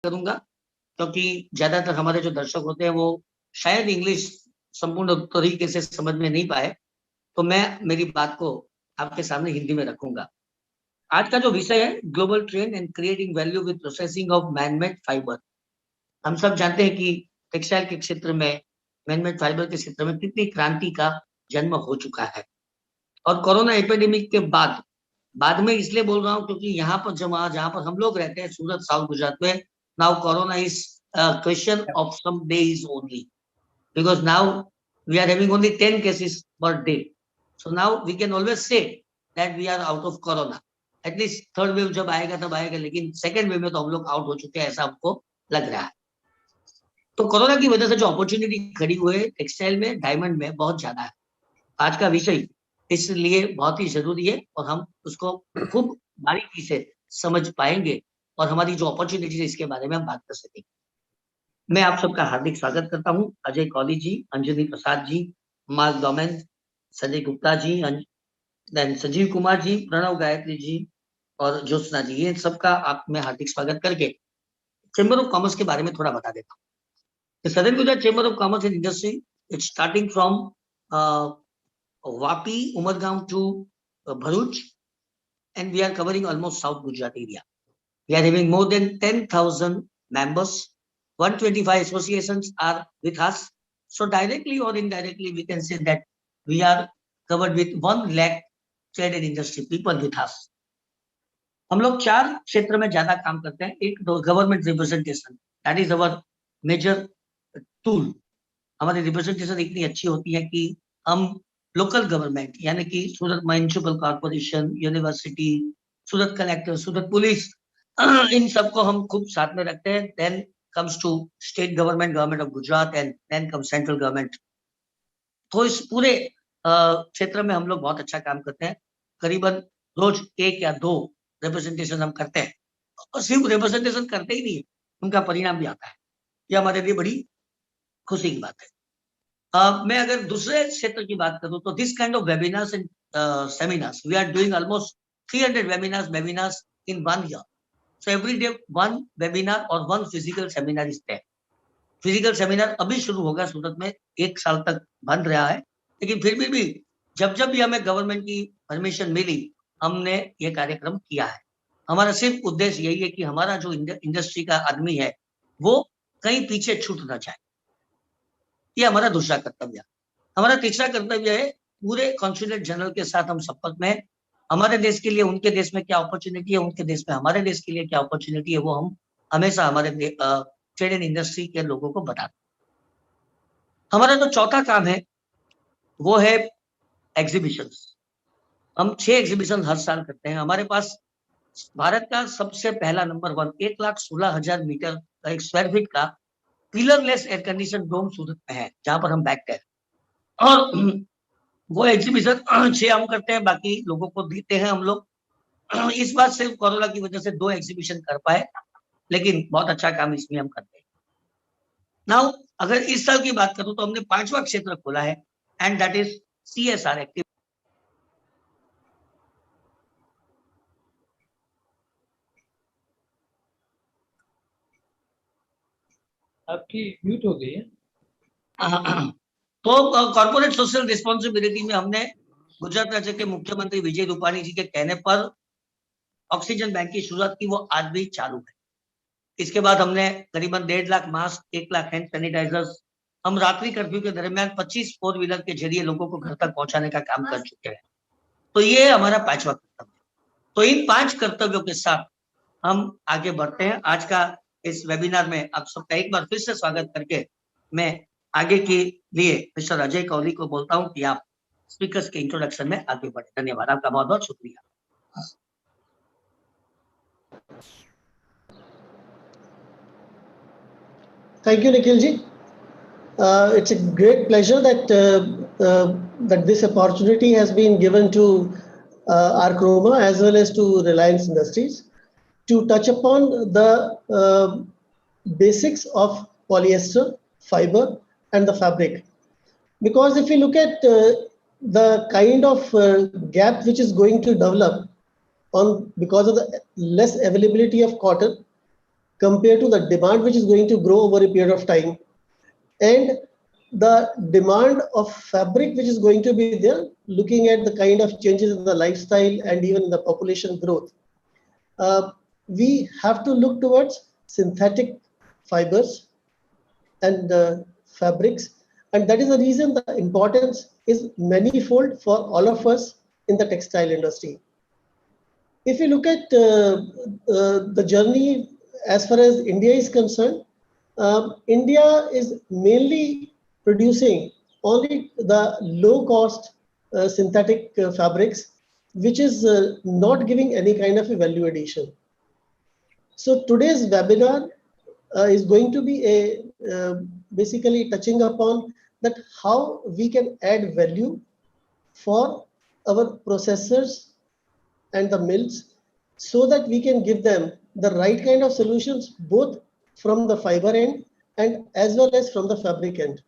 करूंगा, क्योंकि ज्यादातर हमारे जो दर्शक होते हैं वो शायद इंग्लिश संपूर्ण तरीके से समझ में नहीं पाए, तो मैं मेरी बात को आपके सामने हिंदी में रखूंगा। आज का जो विषय है, global trend and creating value with processing of manmade fibre. हम सब जानते हैं कि टेक्सटाइल के क्षेत्र में, मैनमेड फाइबर के क्षेत्र में कितनी क्रांति का जन्म हो चुका है। और कोरोना एपिडेमिक के बाद में इसलिए बोल रहा हूँ क्योंकि यहाँ पर जहाँ पर हम लोग रहते हैं, सूरत साउथ गुजरात में, now corona is question of some days only, because now we are having only 10 cases per day. So now we can always say that we are out of corona. At least third wave जब आएगा तब आएगा, लेकिन second wave में तो हम लोग out हो चुके हैं, ऐसा हमको लग रहा है। तो कोरोना की वजह से जो अपॉर्चुनिटी खड़ी हुई है टेक्सटाइल में, डायमंड में, बहुत ज्यादा है। आज का विषय इसलिए बहुत ही जरूरी है और हम उसको खूब बारीकी से समझ पाएंगे और हमारी जो अपॉर्चुनिटी है इसके बारे में हम बात कर सकेंगे। मैं आप सबका हार्दिक स्वागत करता हूं। अजय कौली जी, अंजलि प्रसाद जी, मार्क डोमेन, संजय गुप्ता जी, संजीव कुमार जी, प्रणव गायत्री जी और ज्योत्सना जी, ये सबका आप मैं हार्दिक स्वागत करके चैम्बर ऑफ कॉमर्स के बारे में थोड़ा बता देता हूँ। Southern Gujarat chamber of commerce and industry it's starting from Vapi, Umargaon to Bharuch, and we are covering almost South Gujarat area. We are having more than 10,000 members. 125 associations are with us. So directly or indirectly, we can say that we are covered with 1 lakh trade and industry people with us. हम लोग 4 क्षेत्र में ज्यादा काम करते हैं। एक तो government representation, that is our major tool. हमारी रिप्रेजेंटेशन इतनी अच्छी होती है कि हम लोकल गवर्नमेंट यानी कि Surat municipal corporation, university, Surat collector, Surat police, इन सबको हम खूब साथ में रखते हैं। Then comes to state government, government of Gujarat, and then comes central government. तो इस पूरे क्षेत्र में हम लोग बहुत अच्छा काम करते हैं। करीबन रोज 1 या 2 रिप्रेजेंटेशन हम करते हैं और सिर्फ रिप्रेजेंटेशन करते ही नहीं, उनका परिणाम भी आता है। ये हमारे लिए बड़ी खुशी की बात है। मैं अगर दूसरे क्षेत्र की बात करूं तो this kind of webinars and seminars, we are doing almost 300 webinars in 1 year. So every day 1 webinar or 1 physical seminar is there. Physical seminar अभी शुरू होगा सूरत में, 1 साल तक बंद रहा है, लेकिन फिर भी जब भी हमें गवर्नमेंट की परमिशन मिली, हमने ये कार्यक्रम किया है। हमारा सिर्फ उद्देश्य यही है कि हमारा जो इंडस्ट्री का आदमी है वो कहीं पीछे छूट ना जाए। ये हमारा दूसरा कर्तव्य है। हमारा तीसरा कर्तव्य है, पूरे कॉन्सुलेट जनरल के साथ हम संपर्क में, हमारे देश के लिए उनके देश में क्या अपॉर्चुनिटी है, उनके देश में हमारे देश के लिए क्या अपॉर्चुनिटी है, वो हम हमेशा हमारे ट्रेड एंड इंडस्ट्री के लोगों को बताते हैं। हमारा जो चौथा काम है वो है एग्जीबिशंस। हम 6 एग्जीबिशन हर साल करते हैं। हमारे पास भारत का सबसे पहला नंबर 1 1,16,000 मीटर का, 1 स्क्वायर फीट का पिलरलेस एयर कंडीशन डोम सूरत में है, जहां पर हम बैठते हैं। और वो एग्जीबिशन 6 हम करते हैं, बाकी लोगों को देते हैं हम लोग। इस बार सिर्फ कोरोना की वजह से 2 एग्जीबिशन कर पाए, लेकिन बहुत अच्छा काम इसमें हम करते हैं। नाउ अगर इस साल की बात करूं तो हमने 5वां क्षेत्र खोला है, and that is CSR active. आपकी म्यूट हो गई है। तो कॉर्पोरेट सोशल रिस्पॉन्सिबिलिटी में हमने गुजरात राज्य के मुख्यमंत्री विजय रूपाणी जी के कहने पर ऑक्सीजन बैंक की शुरुआत की, वो आज भी चालू है। इसके बाद हमने करीबन 1.5 lakh mask, 1 lakh hand sanitizers, हम रात्रि कर्फ्यू के दरमियान 25 4 व्हीलर के जरिए लोगों को घर तक पहुंचाने का काम कर चुके हैं। तो ये हमारा 5वां कर्तव्य। तो इन 5 कर्तव्यों के साथ हम आगे बढ़ते हैं। आज का इस वेबिनार में आप सबका एक बार फिर से स्वागत करके मैं आगे के लिए मिस्टर अजय कौली को बोलता हूं कि आप स्पीकर्स के इंट्रोडक्शन में आगे बढ़े। धन्यवाद, आपका बहुत बहुत शुक्रिया। Thank you, Nikhil ji. It's a great pleasure that that this opportunity has been given to our Chroma as well as to Reliance Industries to touch upon the basics of polyester, fiber, and the fabric. Because if you look at the kind of gap which is going to develop because of the less availability of cotton, compared to the demand which is going to grow over a period of time, and the demand of fabric which is going to be there, looking at the kind of changes in the lifestyle and even in the population growth, we have to look towards synthetic fibers and fabrics. And that is the reason the importance is manifold for all of us in the textile industry. If you look at the journey as far as India is concerned, India is mainly producing only the low cost synthetic fabrics, which is not giving any kind of a value addition. So today's webinar is going to be a basically touching upon that how we can add value for our processors and the mills, so that we can give them the right kind of solutions both from the fiber end and as well as from the fabric end.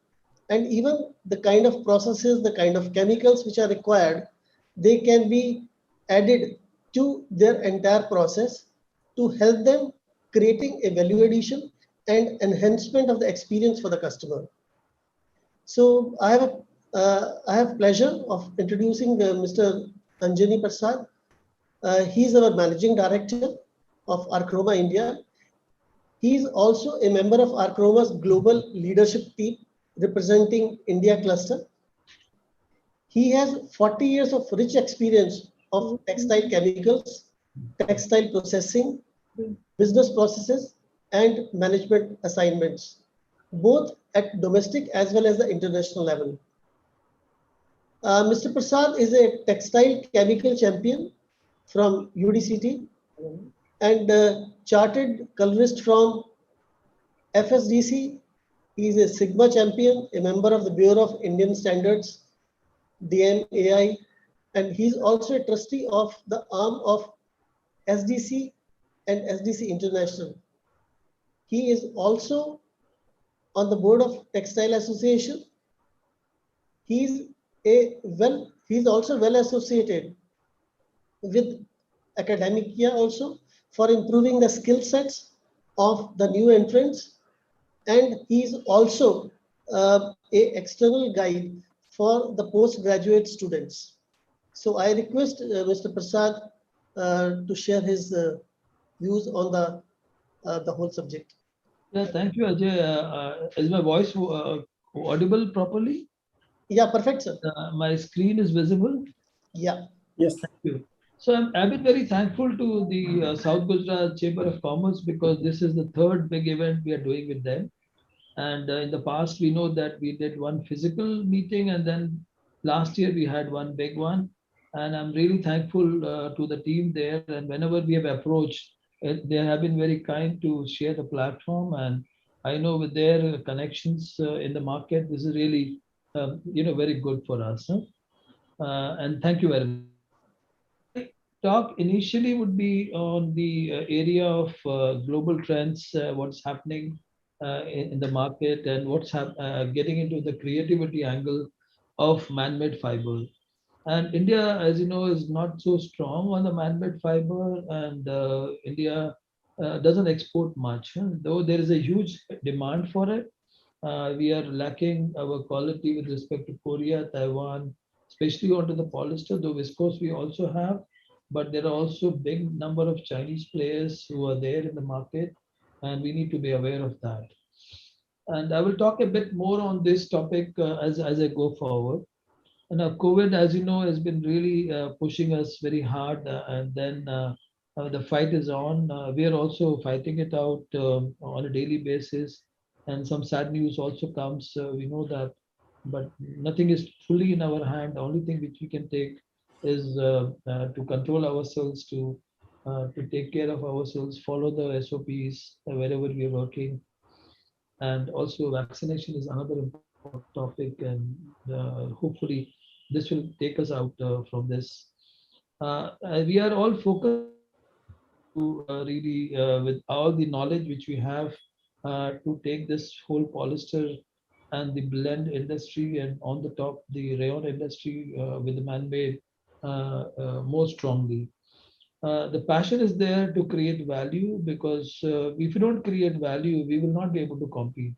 And even the kind of processes, the kind of chemicals which are required, they can be added to their entire process to help them creating a value addition and enhancement of the experience for the customer. So I have pleasure of introducing Mr. Anjani Prasad. He is our managing director of Archroma India. He is also a member of Archroma's global leadership team representing India cluster. He has 40 years of rich experience of textile chemicals, textile processing, business processes, and management assignments, both at domestic as well as the international level. Mr. Prasad is a textile chemical champion from UDCT and chartered colorist from FSDC. He is a Sigma champion, a member of the Bureau of Indian Standards, DMAI, and he is also a trustee of the arm of SDC and SDC International. He is also on the board of Textile Association. He is also well associated with academia also for improving the skill sets of the new entrants, and he is also a external guide for the postgraduate students. So I request Mr. Prasad to share his views on the whole subject. Yeah, thank you, Ajay. Is my voice audible properly? Yeah, perfect, sir. My screen is visible. Yeah. Yes. Thank you. So I've been very thankful to the South Gujarat Chamber of Commerce, because this is the third big event we are doing with them. And in the past, we know that we did one physical meeting, and then last year we had one big one. And I'm really thankful to the team there. And whenever we have approached, they have been very kind to share the platform. And I know with their connections in the market, this is really, very good for us. Huh? And thank you very much. My talk initially would be on the area of global trends, what's happening in the market, and what's getting into the creativity angle of man-made fiber. And India, as you know, is not so strong on the man-made fiber, and India doesn't export much, huh? Though there is a huge demand for it. We are lacking our quality with respect to Korea, Taiwan, especially onto the polyester, though viscose we also have, but there are also big number of Chinese players who are there in the market, and we need to be aware of that. And I will talk a bit more on this topic as I go forward. And COVID, as you know, has been really pushing us very hard, and then the fight is on. We are also fighting it out on a daily basis, and some sad news also comes. We know that, but nothing is fully in our hand. The only thing which we can take is to control ourselves, to take care of ourselves, follow the SOPs wherever we are working, and also vaccination is another important topic, and hopefully this will take us out from this. We are all focused to really, with all the knowledge which we have, to take this whole polyester and the blend industry, and on the top the rayon industry with the man-made more strongly. The passion is there to create value, because if you don't create value, we will not be able to compete.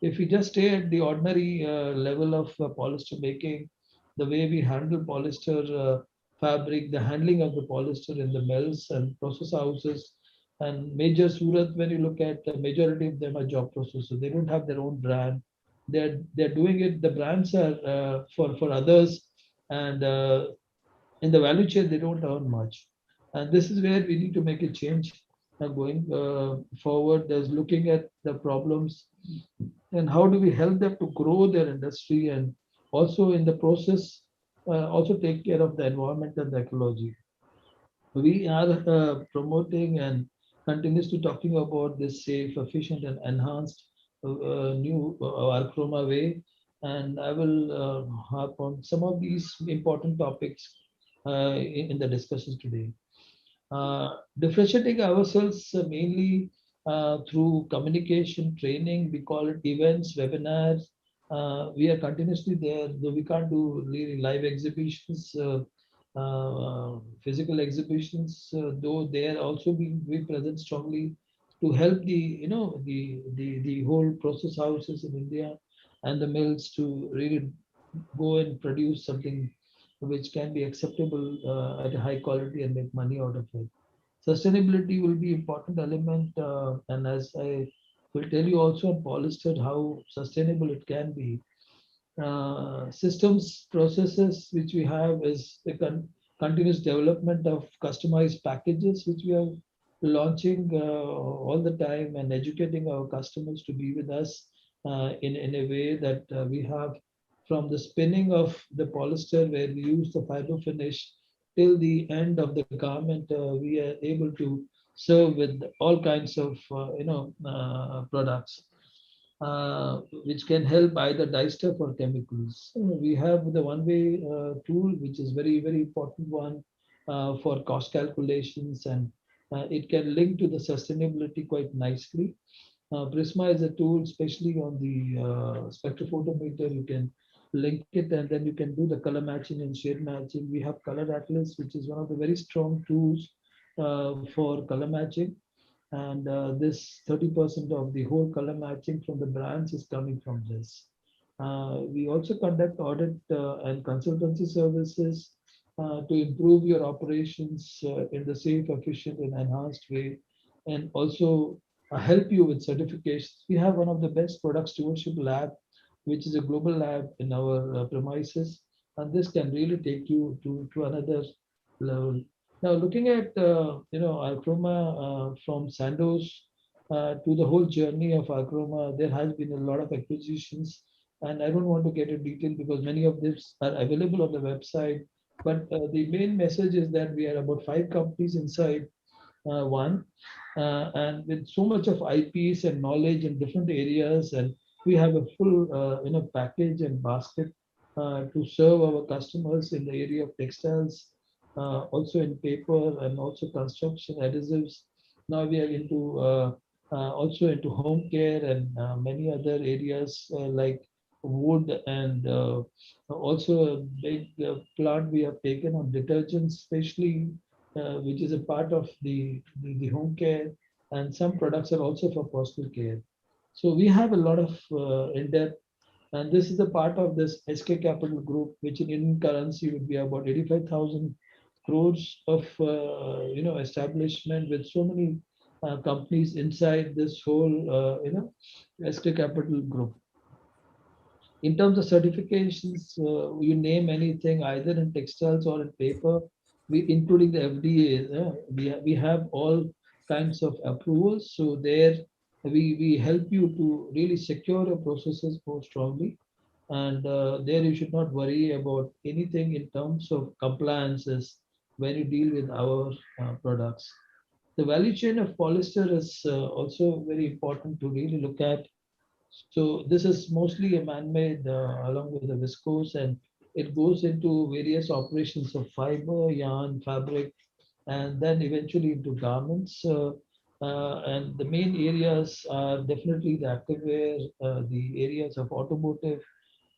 If we just stay at the ordinary level of polyester making, the way we handle polyester fabric, the handling of the polyester in the mills and process houses, and major Surat, when you look at the majority of them are job processors. They don't have their own brand. They're doing it. The brands are for others, and in the value chain they don't earn much. And this is where we need to make a change going forward. There's looking at the problems and how do we help them to grow their industry, and also in the process also take care of the environment and the ecology. We are promoting and continuously talking about this safe, efficient, and enhanced new Archroma way. And I will harp on some of these important topics in the discussions today. Differentiating ourselves mainly through communication, training, we call it events, webinars. We are continuously there, though we can't do really live exhibitions, physical exhibitions, though they are also being we present strongly to help the the whole process houses in India and the mills to really go and produce something which can be acceptable at a high quality and make money out of it. Sustainability will be important element, and as I will tell you also on polyester how sustainable it can be. Systems processes which we have is the continuous development of customized packages which we are launching all the time, and educating our customers to be with us in a way that we have from the spinning of the polyester where we use the fiber finish till the end of the garment. We are able to serve with all kinds of products which can help either dye stuff or chemicals. We have the one-way tool, which is very important one for cost calculations, and it can link to the sustainability quite nicely. Prisma is a tool, especially on the spectrophotometer. You can link it, and then you can do the color matching and shade matching. We have Color Atlas, which is one of the very strong tools for color matching, and this 30% of the whole color matching from the brands is coming from this. We also conduct audit and consultancy services to improve your operations in the safe, efficient, and enhanced way, and also help you with certifications. We have one of the best product stewardship lab, which is a global lab in our premises, and this can really take you to another level. Now, looking at Archroma from Sandoz to the whole journey of Archroma, there has been a lot of acquisitions, and I don't want to get into detail because many of these are available on the website. But the main message is that we are about 5 companies inside one, and with so much of IPs and knowledge in different areas, and we have a full package and basket to serve our customers in the area of textiles, also in paper and also construction adhesives. Now we are into also into home care and many other areas like wood, and also a big plant we have taken on detergents, especially which is a part of the home care, and some products are also for personal care. So we have a lot of in-depth, and this is a part of this SK Capital Group, which in Indian currency would be about 85,000 crores of establishment with so many companies inside this whole SK Capital Group. In terms of certifications, you name anything either in textiles or in paper, we including the FDA, we have all kinds of approvals. So there we help you to really secure your processes more strongly, and there you should not worry about anything in terms of compliances when you deal with our products. The value chain of polyester is also very important to really look at. So this is mostly a man-made along with the viscose, and it goes into various operations of fiber, yarn, fabric, and then eventually into garments. And the main areas are definitely the activewear, the areas of automotive,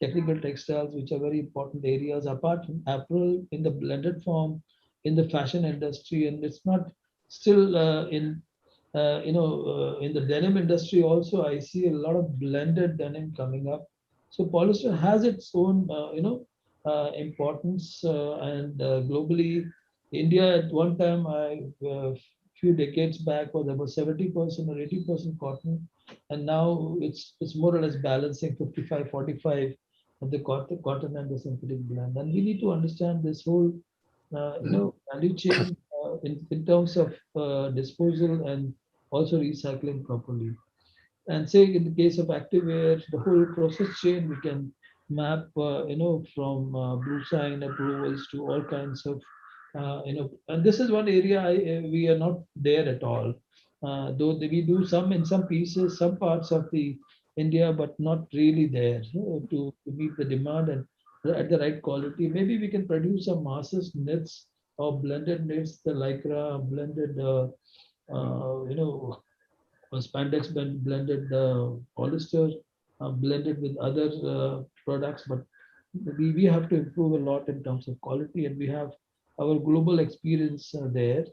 technical textiles, which are very important areas. Apart from apparel in the blended form, in the fashion industry, and it's not still in in the denim industry also. I see a lot of blended denim coming up. So polyester has its own importance, and globally, India at one time, few decades back, was about 70% or 80% cotton, and now it's more or less balancing 55-45 of the cotton and the synthetic blend. And we need to understand this whole value chain in terms of disposal and also recycling properly. And say in the case of activewear, the whole process chain we can map, from blue sign approvals to all kinds of, and this is one area we are not there at all. Though we do some in some pieces, some parts of the India, but not really there to meet the demand and at the right quality. Maybe we can produce some masses knits or blended knits, the lycra blended, spandex blended polyester, blended with other products, but we have to improve a lot in terms of quality, and we have our global experience there.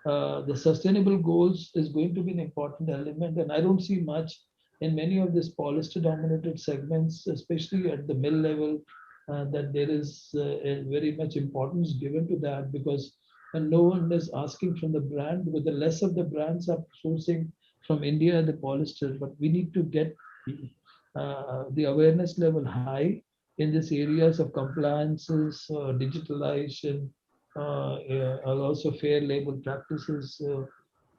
The sustainable goals is going to be an important element, and I don't see much in many of these polyester dominated segments, especially at the mill level, that there is a very much importance given to that, because and no one is asking from the brand, because the less of the brands are sourcing from India the polyester, but we need to get the awareness level high in these areas of compliances, digitalization, also fair labor practices,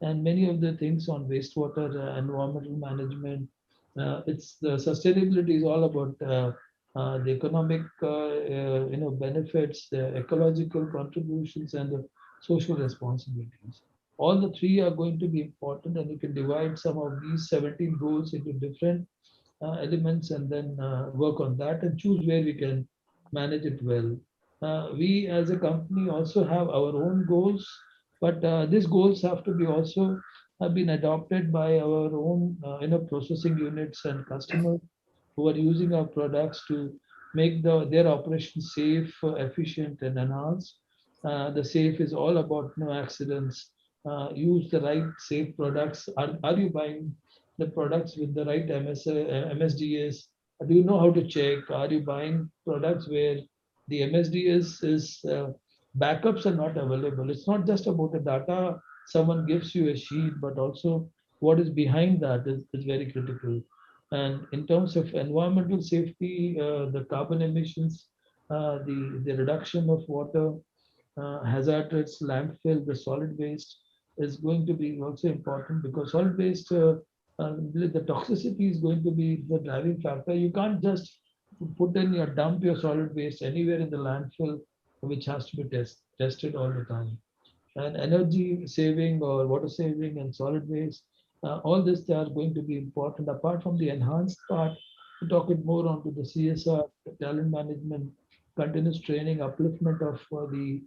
and many of the things on wastewater, environmental management. It's the sustainability is all about the economic, benefits, the ecological contributions, and the social responsibilities. All the three are going to be important, and you can divide some of these 17 goals into different elements, and then work on that and choose where we can manage it well. We as a company also have our own goals, but these goals have to be also have been adopted by our own processing units and customers who are using our products to make their operations safe, efficient, and enhanced. The safe is all about no accidents. Use the right safe products. Are you buying the products with the right MSDS? Do you know how to check? Are you buying products where the MSDS is backups are not available? It's not just about the data someone gives you a sheet, but also what is behind that is very critical. And in terms of environmental safety, the carbon emissions, the reduction of water, hazardous landfill, the solid waste is going to be also important, because solid waste, the toxicity is going to be the driving factor. You can't just put in your dump your solid waste anywhere in the landfill, which has to be tested all the time. And energy saving or water saving and solid waste, all this they are going to be important. Apart from the enhanced part, to talk it more onto the CSR, talent management, continuous training, upliftment of the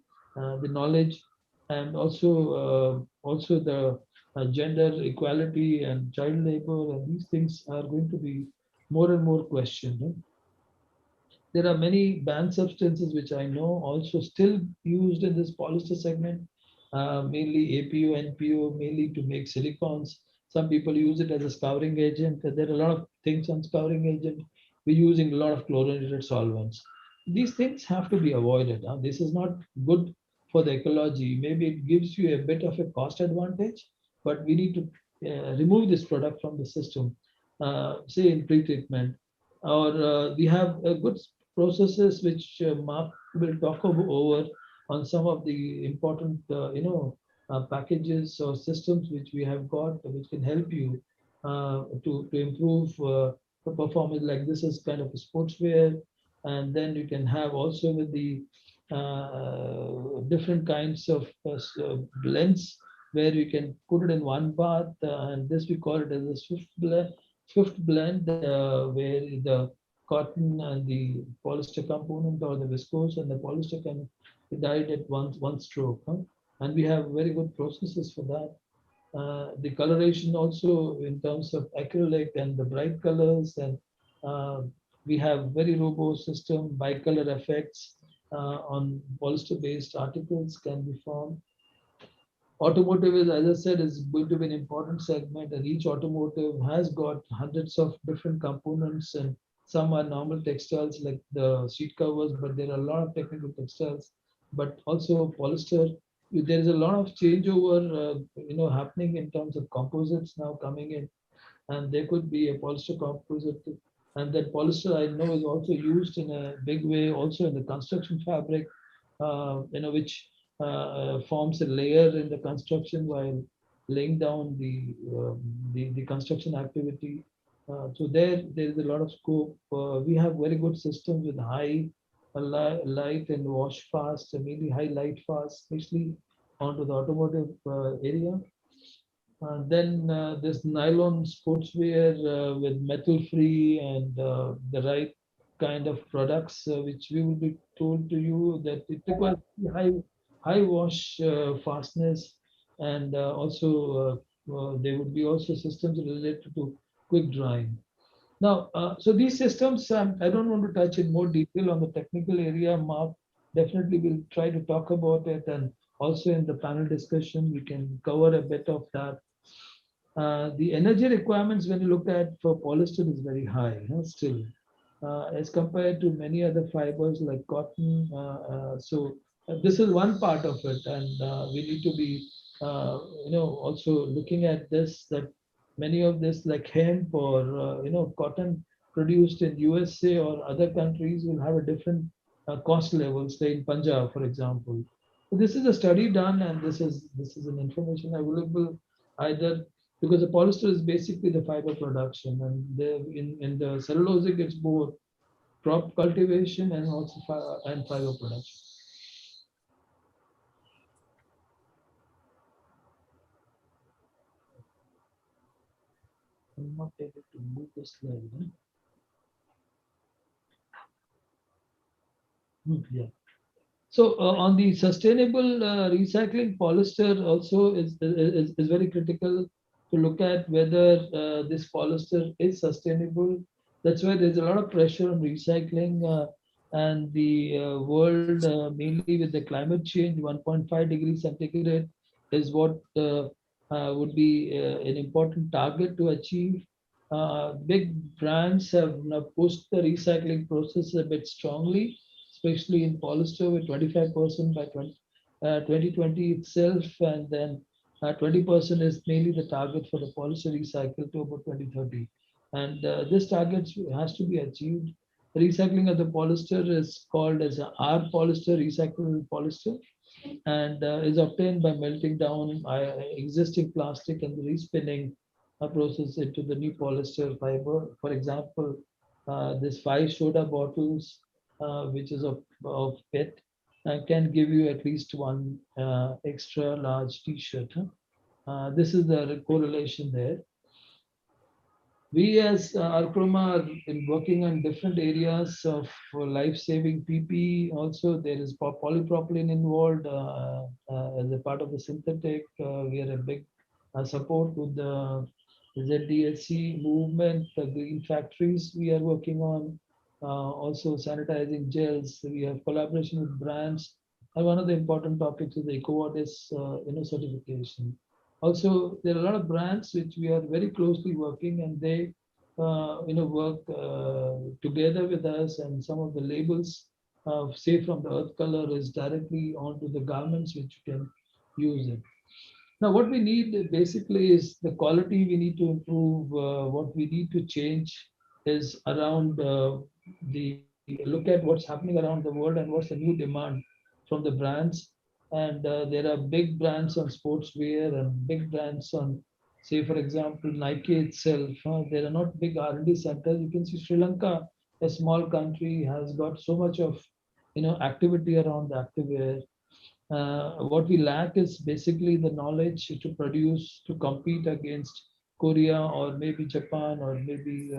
knowledge, and also the gender equality and child labor, and these things are going to be more and more questioned. There are many banned substances which I know also still used in this polyester segment, mainly APO, NPO, mainly to make silicones. Some people use it as a scouring agent. There are a lot of things on scouring agent. We're using a lot of chlorinated solvents. These things have to be avoided. This is not good for the ecology. Maybe it gives you a bit of a cost advantage, but we need to remove this product from the system, say in pre-treatment. Or we have a good processes which Mark will talk over on some of the important packages or systems which we have got, which can help you to improve the performance. Like this is kind of a sportswear, and then you can have also with the different kinds of blends where you can put it in one bath, and this we call it as a swift blend, where the cotton and the polyester component or the viscose and the polyester can be dyed at one stroke. And we have very good processes for that. The coloration also in terms of acrylic and the bright colors, and uh, we have very robust system, bicolor effects, on polyester-based articles can be formed. Automotive is, as I said, is going to be an important segment, and each automotive has got hundreds of different components, and some are normal textiles like the seat covers, but there are a lot of technical textiles, but also polyester. There is a lot of changeover, happening in terms of composites now coming in, and there could be a polyester composite. And that polyester I know is also used in a big way also in the construction fabric, which forms a layer in the construction while laying down the construction activity. So there is a lot of scope. We have very good systems with high light and wash fast, mainly high light fast, especially onto the automotive area. Then this nylon sportswear with metal-free and the right kind of products, which we will be told to you that it requires high wash fastness, and also there would be also systems related to quick drying. Now, so these systems, I don't want to touch in more detail on the technical area. Mark definitely will try to talk about it, and also in the panel discussion, we can cover a bit of that. The energy requirements when you look at for polyester is very high, still, as compared to many other fibers like cotton. This is one part of it, and we need to be, also looking at this, that many of this like hemp or cotton produced in USA or other countries will have a different cost level, say in Punjab, for example. So this is a study done, and this is an information available either, because the polyester is basically the fiber production, and in the cellulosic it's both crop cultivation and also and fiber production. I'm not able to move the slide. Yeah. So on the sustainable recycling, polyester also is very critical to look at whether this polyester is sustainable. That's why there's a lot of pressure on recycling, and the world, mainly with the climate change, 1.5 degrees centigrade is what would be an important target to achieve. Big brands have now pushed the recycling process a bit strongly, especially in polyester with 25% by 2020 itself, and then 20% is mainly the target for the polyester recycle to about 2030. And this target has to be achieved. Recycling of the polyester is called as a R polyester, recyclable polyester, and is obtained by melting down existing plastic and respinning a process into the new polyester fiber. For example, this 5 soda bottles, which is of PET, can give you at least one extra large t-shirt. This is the correlation there. We as Archroma are in working on different areas of life-saving PP. Also, there is polypropylene involved as a part of the synthetic. We are a big support with the ZDSC movement, the green factories we are working on. Also, sanitizing gels. We have collaboration with brands. And one of the important topics is the Ecobody certification. Also, there are a lot of brands which we are very closely working, and they work together with us, and some of the labels, say from the earth color, is directly onto the garments which you can use it. Now, what we need basically is the quality we need to improve. What we need to change is around the look at what's happening around the world and what's the new demand from the brands. And there are big brands on sportswear and big brands on, say, for example, Nike itself. There are not big R&D centers. You can see Sri Lanka, a small country, has got so much of activity around the activewear. What we lack is basically the knowledge to produce, to compete against Korea or maybe Japan or maybe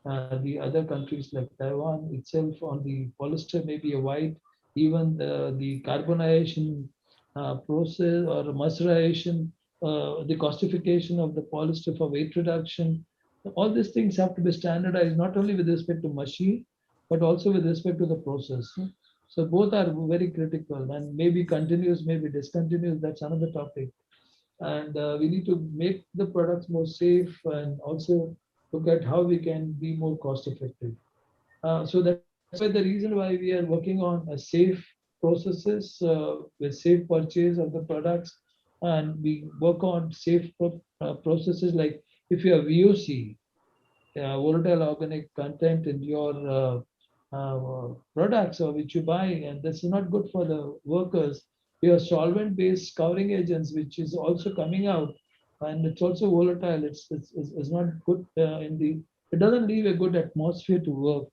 the other countries like Taiwan itself on the polyester, maybe a white, even the carbonization process or mercerization, the costification of the polyester for weight reduction. All these things have to be standardized, not only with respect to machine, but also with respect to the process. So both are very critical, and maybe continuous, maybe discontinuous. That's another topic. And we need to make the products more safe and also look at how we can be more cost effective. So that's why the reason why we are working on a safe processes with safe purchase of the products, and we work on safe processes like if you have VOC, volatile organic content in your products or which you buy, and this is not good for the workers. We have solvent-based covering agents, which is also coming out, and it's also volatile. It's not good in the. It doesn't leave a good atmosphere to work,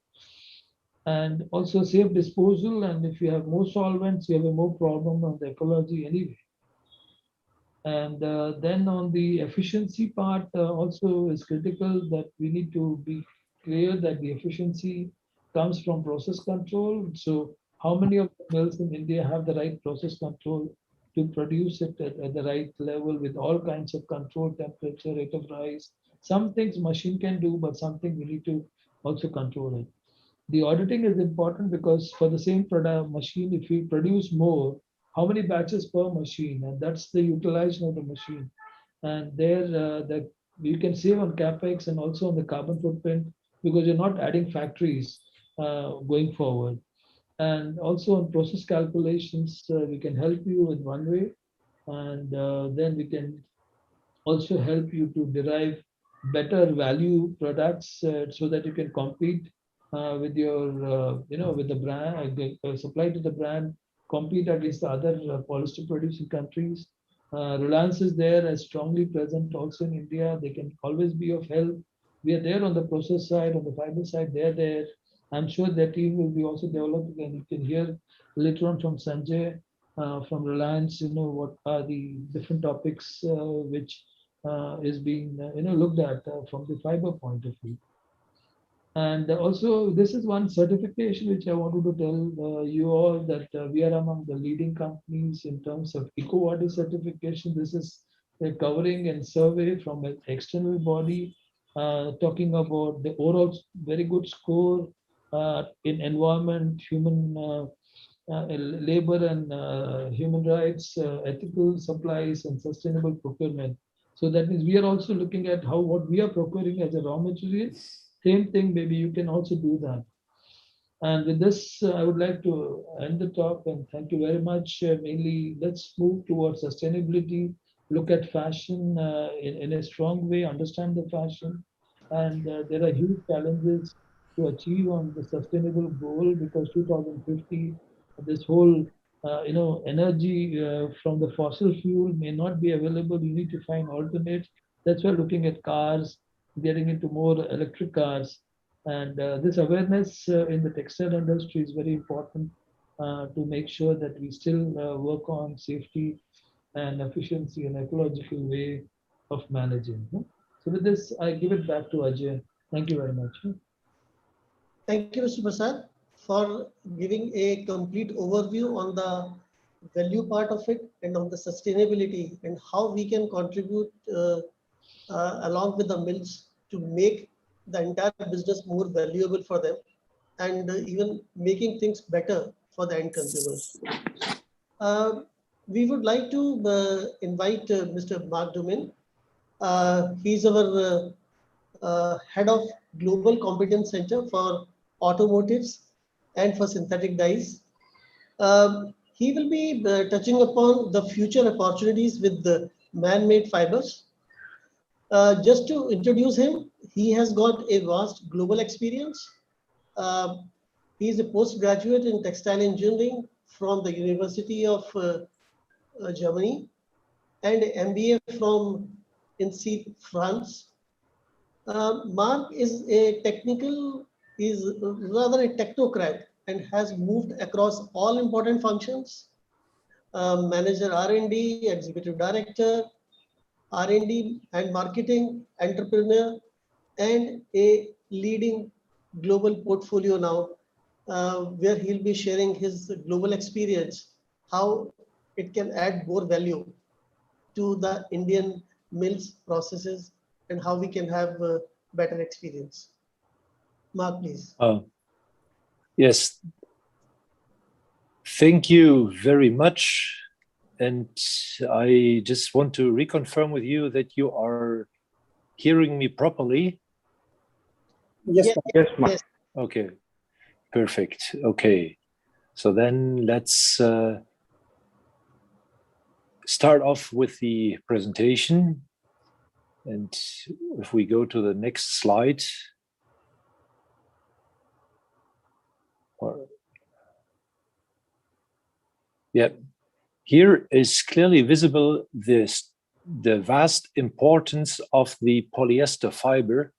and also safe disposal. And if you have more solvents, you have a more problem on the ecology anyway. And then on the efficiency part also is critical, that we need to be clear that the efficiency comes from process control. So how many of the mills in India have the right process control to produce it at the right level with all kinds of control, temperature, rate of rise. Some things machine can do, but something we need to also control it. The auditing is important because for the same product machine, if we produce more, how many batches per machine, and that's the utilization of the machine. And there, that you can save on capex and also on the carbon footprint because you're not adding factories going forward. And also on process calculations, we can help you in one way, and then we can also help you to derive better value products so that you can compete with your with the brand supply to the brand, compete against the other polyester producing countries. Reliance is there as strongly present also in India. They can always be of help. We are there on the process side, on the fiber side. They're there. I'm sure their team will be also developing, and you can hear later on from Sanjay from Reliance, what are the different topics which is being looked at from the fiber point of view. And also, this is one certification which I wanted to tell you all that we are among the leading companies in terms of Ecobody certification. This is a covering and survey from an external body talking about the overall very good score in environment, human labor and human rights, ethical supplies, and sustainable procurement. So that means we are also looking at how what we are procuring as a raw material. Same thing, maybe you can also do that. And with this, I would like to end the talk and thank you very much. Mainly, let's move towards sustainability, look at fashion in a strong way, understand the fashion. And there are huge challenges to achieve on the sustainable goal because 2050, this whole energy from the fossil fuel may not be available. You need to find alternates. That's why looking at cars, getting into more electric cars, and this awareness in the textile industry is very important to make sure that we still work on safety and efficiency and ecological way of managing. So with this, I give it back to Ajay. Thank you very much. Thank you, Mr. Prasad, for giving a complete overview on the value part of it and on the sustainability and how we can contribute along with the mills to make the entire business more valuable for them and even making things better for the end consumers. We would like to invite Mr. Mark Dumin. He's our head of Global Competence Center for Automotives and for Synthetic Dyes. He will be touching upon the future opportunities with the man-made fibers. Just to introduce him, he has got a vast global experience. He is a postgraduate in textile engineering from the University of Germany and MBA from INSEAD, France. Mark is rather a technocrat and has moved across all important functions, manager R&D, executive director, R&D and marketing, entrepreneur, and a leading global portfolio now, where he'll be sharing his global experience, how it can add more value to the Indian mills processes and how we can have a better experience. Mark, please. Yes. Thank you very much. And I just want to reconfirm with you that you are hearing me properly. Yes, Yes, ma'am. yes. Okay, perfect. Okay, so then let's start off with the presentation. And if we go to the next slide. Yeah, here is clearly visible the vast importance of the polyester fiber,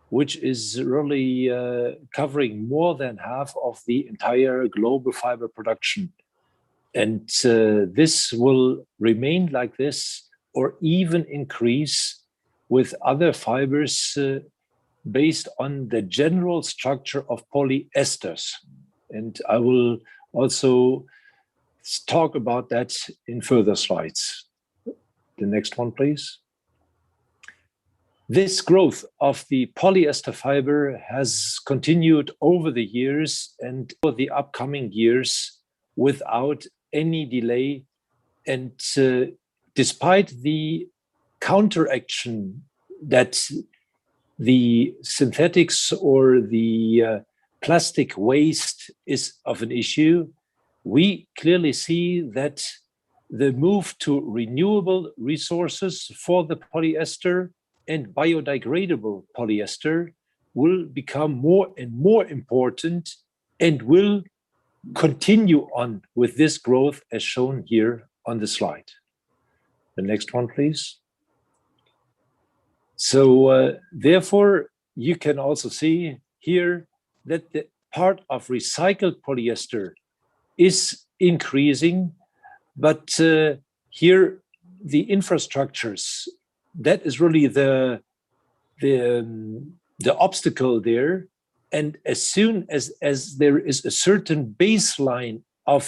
which is really covering more than half of the entire global fiber production. And this will remain like this or even increase with other fibers based on the general structure of polyesters. And I will also talk about that in further slides. The next one, please. This growth of the polyester fiber has continued over the years and for the upcoming years without any delay. And despite the counteraction that the synthetics or the plastic waste is of an issue, we clearly see that the move to renewable resources for the polyester and biodegradable polyester will become more and more important and will continue on with this growth as shown here on the slide. The next one, please. So therefore, you can also see here that the part of recycled polyester is increasing, but here the infrastructures, that is really the obstacle there. And as soon as there is a certain baseline of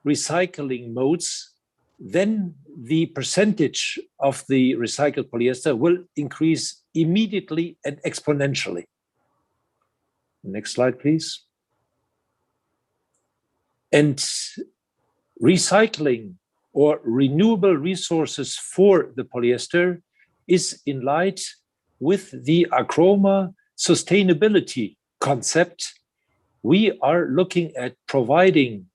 recycling modes, then the percentage of the recycled polyester will increase immediately and exponentially. Next slide, please. And recycling or renewable resources for the polyester is in line with the Acroma sustainability concept. We are looking at providing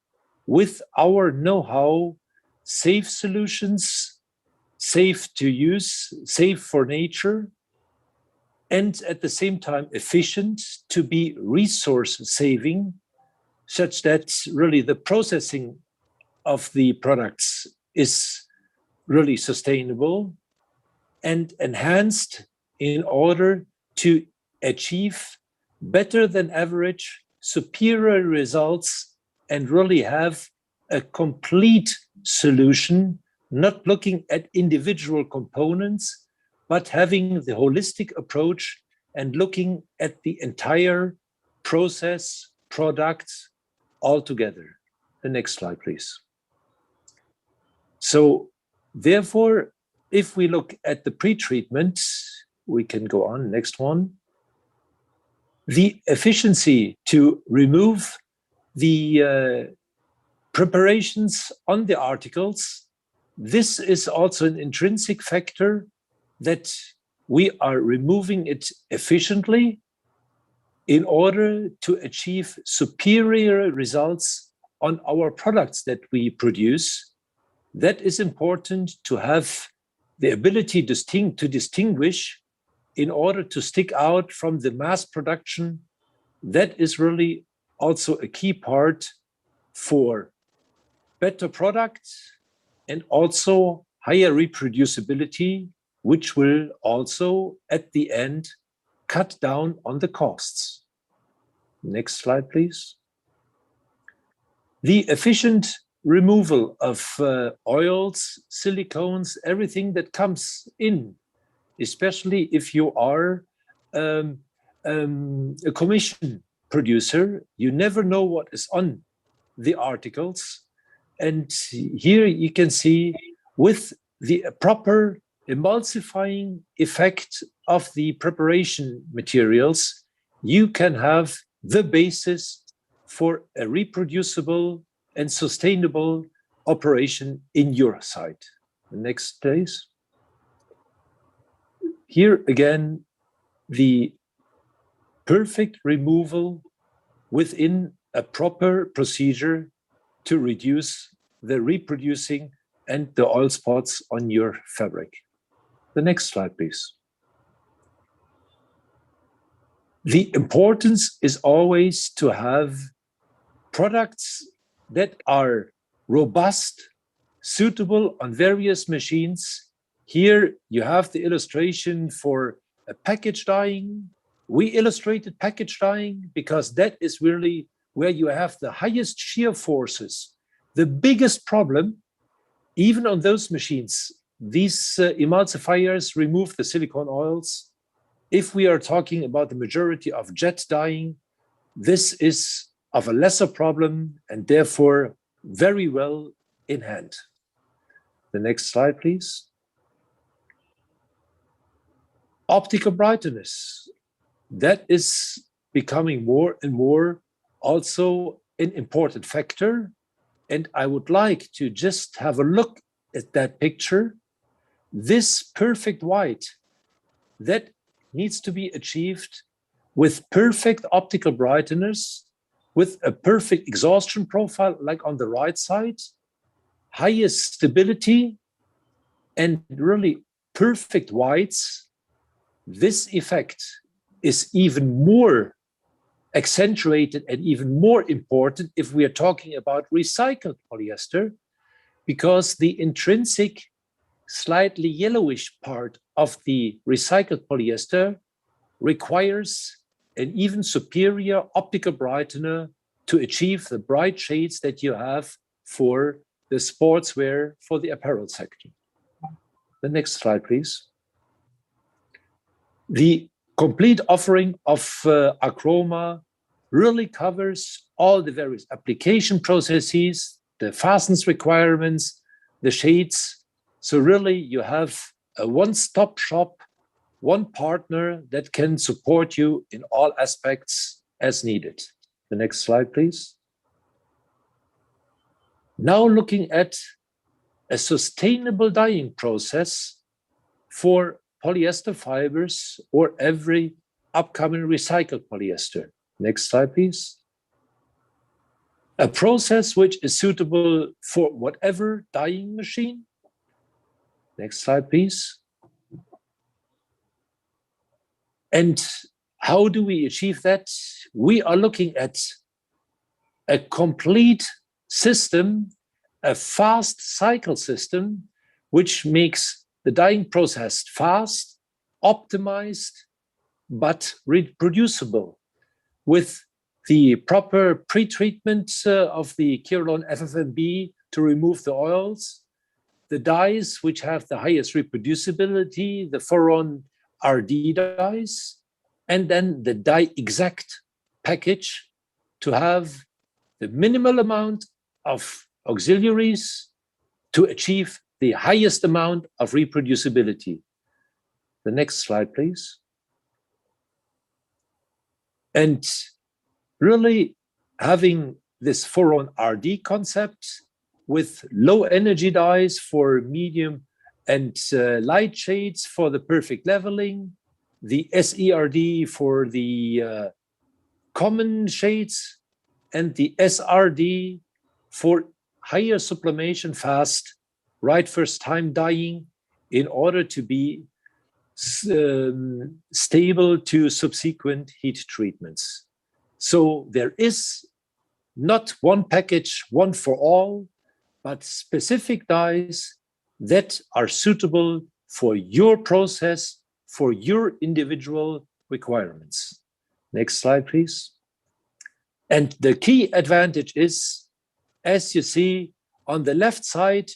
with our know-how safe solutions, safe to use, safe for nature, and at the same time efficient to be resource saving, such that really the processing of the products is really sustainable and enhanced in order to achieve better than average, superior results, and really have a complete solution, not looking at individual components, but having the holistic approach and looking at the entire process, products altogether. The next slide, please. So therefore, if we look at the pre-treatment, we can go on, next one. The efficiency to remove the preparations on the articles, this is also an intrinsic factor that we are removing it efficiently in order to achieve superior results on our products that we produce. That is important to have the ability to distinguish in order to stick out from the mass production. That is really also a key part for better products and also higher reproducibility, which will also at the end cut down on the costs. Next slide, please. The efficient removal of oils, silicones, everything that comes in, especially if you are a commission producer, you never know what is on the articles. And here you can see with the proper emulsifying effect of the preparation materials, you can have the basis for a reproducible and sustainable operation in your site. The next, please. Here again, the perfect removal within a proper procedure to reduce the reproducing and the oil spots on your fabric. The next slide, please. The importance is always to have products that are robust, suitable on various machines. Here you have the illustration for a package dyeing. We illustrated package dyeing because that is really where you have the highest shear forces. The biggest problem, even on those machines, these emulsifiers remove the silicone oils. If we are talking about the majority of jet dyeing, this is of a lesser problem and therefore very well in hand. The next slide, please. Optical brightness. That is becoming more and more also an important factor. And I would like to just have a look at that picture. This perfect white, that needs to be achieved with perfect optical brightness, with a perfect exhaustion profile, like on the right side, highest stability, and really perfect whites. This effect is even more accentuated and even more important if we are talking about recycled polyester, because the intrinsic, slightly yellowish part of the recycled polyester requires an even superior optical brightener to achieve the bright shades that you have for the sportswear, for the apparel sector. The next slide, please. The complete offering of Achroma really covers all the various application processes, the fastness requirements, the shades. So really you have a one-stop shop, one partner that can support you in all aspects as needed. The next slide, please. Now looking at a sustainable dyeing process for polyester fibers or every upcoming recycled polyester. Next slide, please. A process which is suitable for whatever dyeing machine. Next slide, please. And how do we achieve that? We are looking at a complete system, a fast cycle system, which makes the dyeing process fast, optimized, but reproducible with the proper pre-treatment of the Kirolon FFNB to remove the oils, the dyes which have the highest reproducibility, the Foron RD dyes, and then the dye exact package to have the minimal amount of auxiliaries to achieve the highest amount of reproducibility. The next slide, please. And really having this Foron RD concept with low energy dyes for medium and light shades for the perfect leveling, the SERD for the common shades, and the SRD for higher sublimation fast, right first time dyeing in order to be stable to subsequent heat treatments. So there is not one package, one for all, but specific dyes that are suitable for your process, for your individual requirements. Next slide, please. And the key advantage is, as you see on the left side,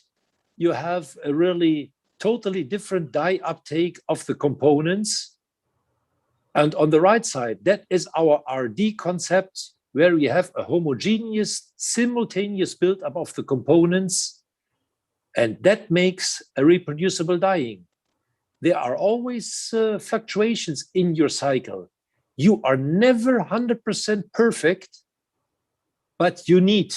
you have a really totally different dye uptake of the components. And on the right side, that is our RD concept, where we have a homogeneous, simultaneous buildup of the components. And that makes a reproducible dyeing. There are always fluctuations in your cycle. You are never 100% perfect, but you need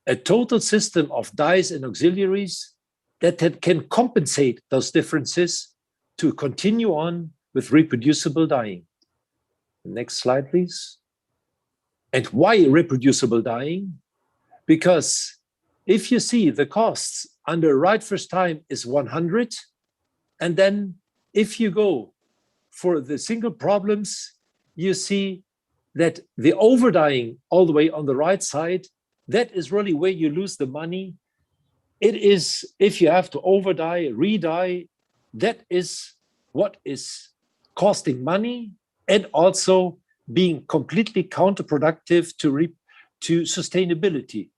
a total system of dyes and auxiliaries that can compensate those differences to continue on with reproducible dyeing. Next slide, please. And why reproducible dyeing? Because if you see the costs under right first time is 100, and then if you go for the single problems, you see that the overdying all the way on the right side, that is really where you lose the money. It is, if you have to overdye, redye, that is what is costing money and also being completely counterproductive to sustainability.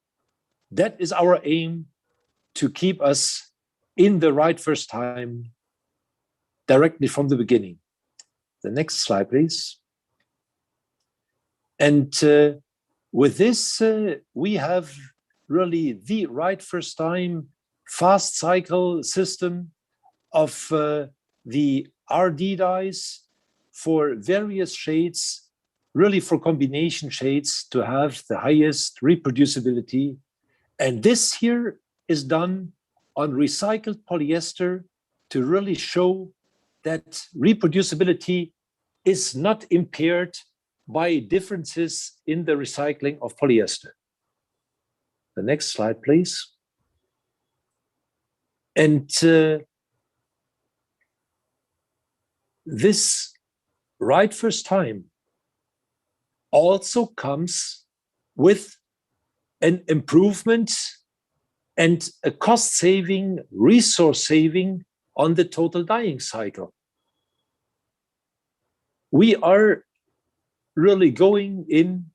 That is our aim, to keep us in the right first time directly from the beginning. The next slide, please. And with this, we have really the right first time fast cycle system of the RD dyes for various shades, really for combination shades to have the highest reproducibility. And this here is done on recycled polyester to really show that reproducibility is not impaired by differences in the recycling of polyester. The next slide, please. And this right first time also comes with an improvement and a cost saving, resource saving on the total dyeing cycle. We are really going in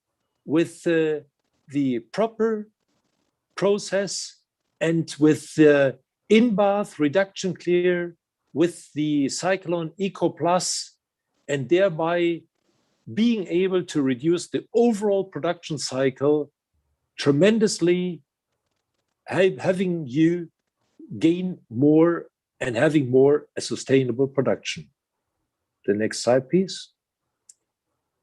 with the proper process and with the in-bath reduction clear with the Cyclone Eco Plus, and thereby being able to reduce the overall production cycle tremendously, having you gain more and having more a sustainable production. The next slide, please.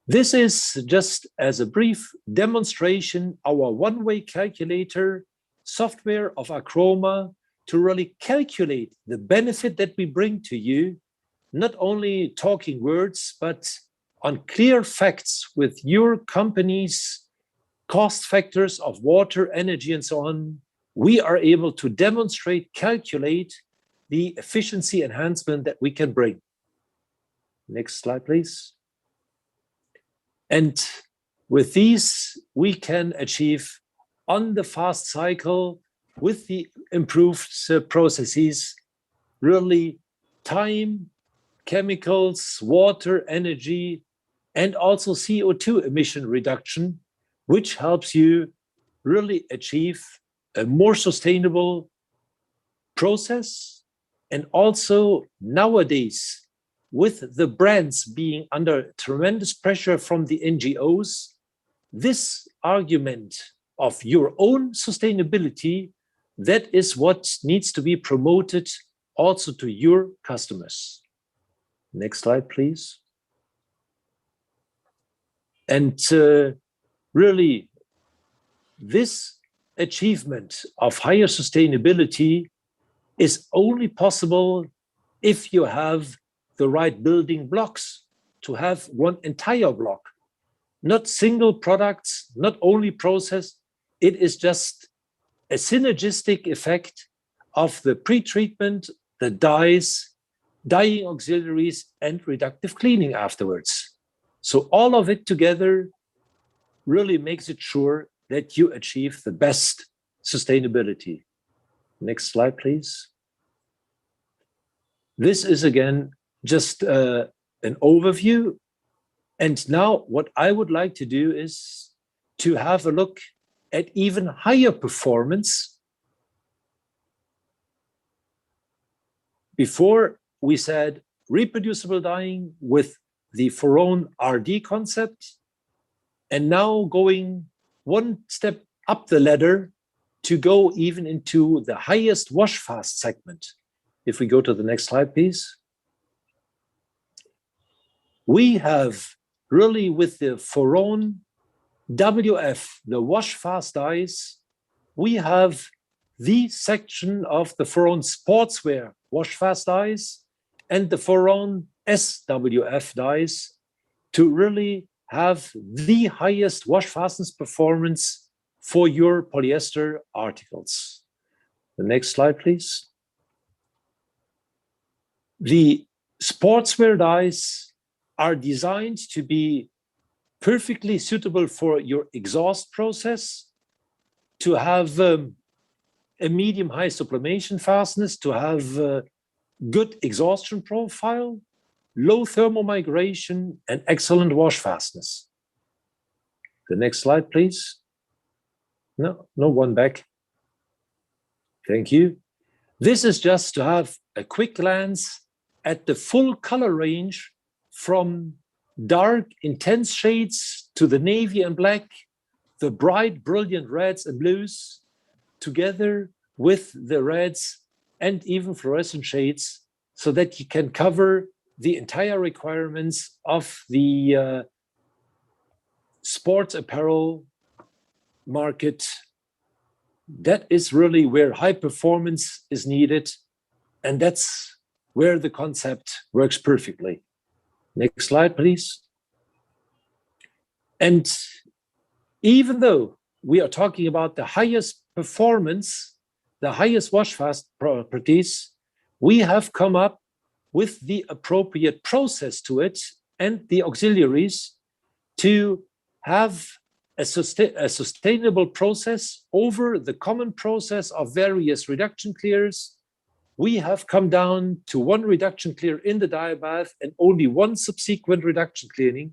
This is just as a brief demonstration, our one-way calculator software of Acroma to really calculate the benefit that we bring to you, not only talking words, but on clear facts with your company's cost factors of water, energy, and so on. We are able to demonstrate, calculate the efficiency enhancement that we can bring. Next slide, please. And with these, we can achieve on the fast cycle with the improved processes, really time, chemicals, water, energy, and also CO2 emission reduction, which helps you really achieve a more sustainable process. And also nowadays, with the brands being under tremendous pressure from the NGOs, this argument of your own sustainability, that is what needs to be promoted also to your customers. Next slide, please. And really, this achievement of higher sustainability is only possible if you have the right building blocks to have one entire block, not single products, not only process. It is just a synergistic effect of the pre-treatment, the dyes, dyeing auxiliaries, and reductive cleaning afterwards. So all of it together really makes it sure that you achieve the best sustainability. Next slide, please. This is again just an overview. And now what I would like to do is to have a look at even higher performance. Before we said reproducible dyeing with the Foron RD concept, and now going one step up the ladder to go even into the highest wash fast segment. If we go to the next slide, please. We have really with the Foron WF, the wash fast dyes, we have the section of the Foron sportswear wash fast dyes and the Foron SWF dyes to really have the highest wash fastness performance for your polyester articles. The next slide, please. The sportswear dyes are designed to be perfectly suitable for your exhaust process, to have a medium-high sublimation fastness, to have good exhaustion profile, low thermal migration, and excellent wash fastness. The next slide, please. No, one back. Thank you. This is just to have a quick glance at the full color range from dark, intense shades to the navy and black, the bright, brilliant reds and blues, together with the reds and even fluorescent shades, so that you can cover the entire requirements of the sports apparel market. That is really where high performance is needed, and that's where the concept works perfectly. Next slide, please. And even though we are talking about the highest performance, the highest wash fast properties, we have come up with the appropriate process to it and the auxiliaries to have a sustainable process over the common process of various reduction clears. We have come down to one reduction clear in the dye bath and only one subsequent reduction cleaning.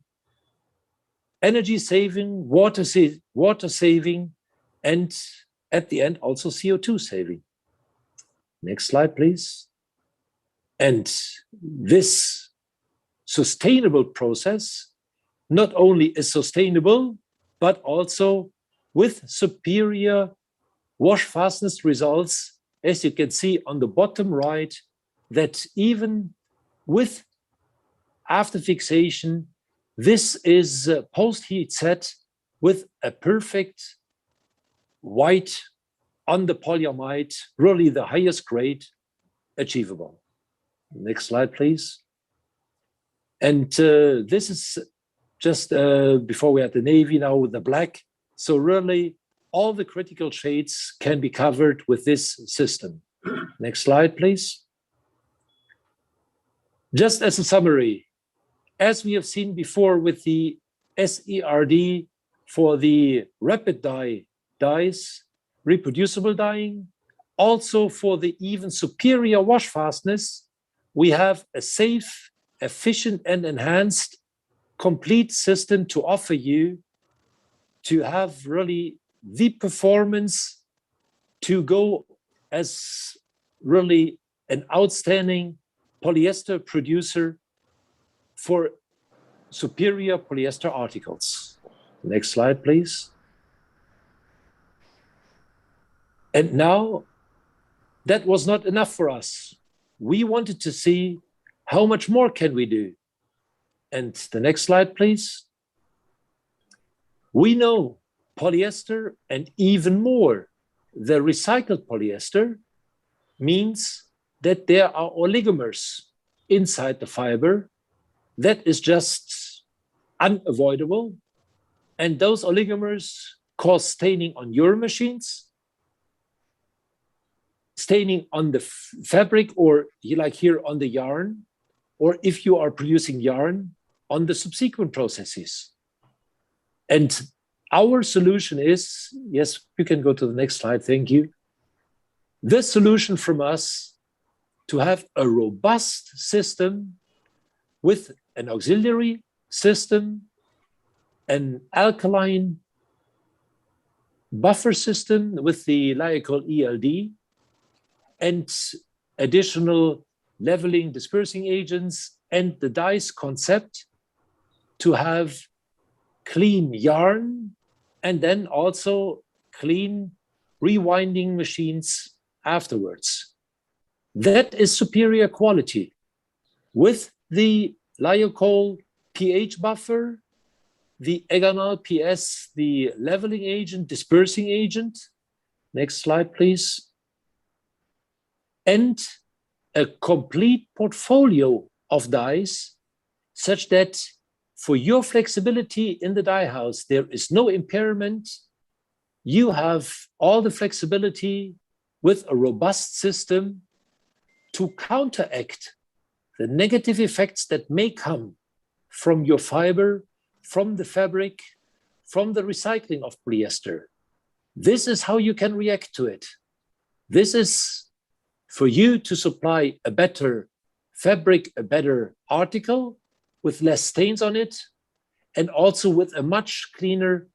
Energy saving, water saving, and at the end also CO2 saving. Next slide, please. And this sustainable process not only is sustainable, but also with superior wash fastness results, as you can see on the bottom right, that even with after fixation, this is post-heat set with a perfect white on the polyamide, really the highest grade achievable. Next slide, please. And this is just before we had the navy, now with the black. So really all the critical shades can be covered with this system. Next slide, please. Just as a summary, as we have seen before with the SERD for the rapid dye dyes, reproducible dyeing, also for the even superior wash fastness, we have a safe, efficient, and enhanced complete system to offer you to have really the performance to go as really an outstanding polyester producer for superior polyester articles. Next slide, please. And now, that was not enough for us. We wanted to see how much more can we do. And the next slide, please. We know polyester, and even more, the recycled polyester means that there are oligomers inside the fiber. That is just unavoidable. And those oligomers cause staining on your machines, staining on the fabric, or like here on the yarn, or if you are producing yarn, on the subsequent processes. And our solution is, yes, you can go to the next slide, thank you. The solution from us to have a robust system with an auxiliary system, an alkaline buffer system with the Lyocol ELD, and additional leveling dispersing agents, and the dyes concept to have clean yarn and then also clean rewinding machines afterwards. That is superior quality. With the Lyocol pH buffer, the Eganol PS, the leveling agent, dispersing agent, Next slide, please. And a complete portfolio of dyes such that for your flexibility in the dye house, there is no impairment. You have all the flexibility with a robust system to counteract the negative effects that may come from your fiber, from the fabric, from the recycling of polyester. This is how you can react to it. This is for you to supply a better fabric, a better article with less stains on it, and also with a much cleaner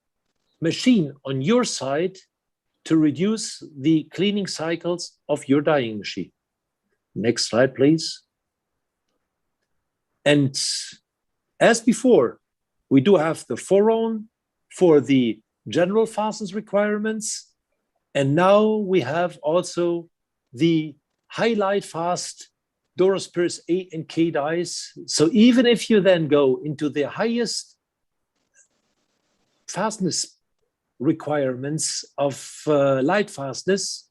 machine on your side to reduce the cleaning cycles of your dyeing machine. Next slide, please. And as before, we do have the Foron for the general fastness requirements. And now we have also the highlight fast Durospirus A and K dyes. So even if you then go into the highest fastness requirements of light fastness,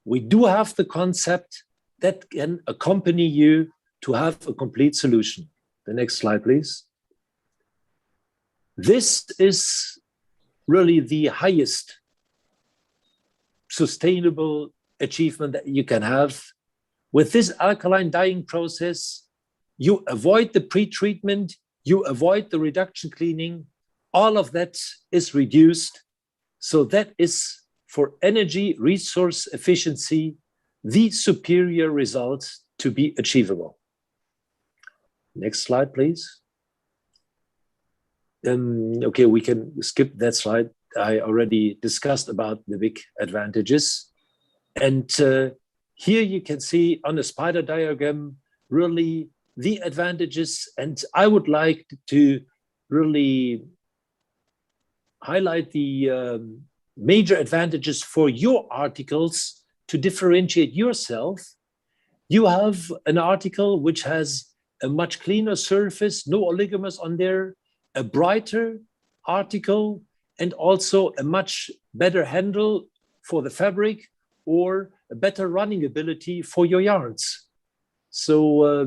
we do have the concept that can accompany you to have a complete solution. The next slide, please. This is really the highest sustainable achievement that you can have. With this alkaline dyeing process, you avoid the pre-treatment, you avoid the reduction cleaning, all of that is reduced. So that is for energy resource efficiency, the superior result to be achievable. Next slide, please. Okay, we can skip that slide. I already discussed about the big advantages. And here you can see on the spider diagram, really the advantages. And I would like to really highlight the major advantages for your articles to differentiate yourself. You have an article which has a much cleaner surface, no oligomers on there, a brighter article, and also a much better handle for the fabric or a better running ability for your yarns. So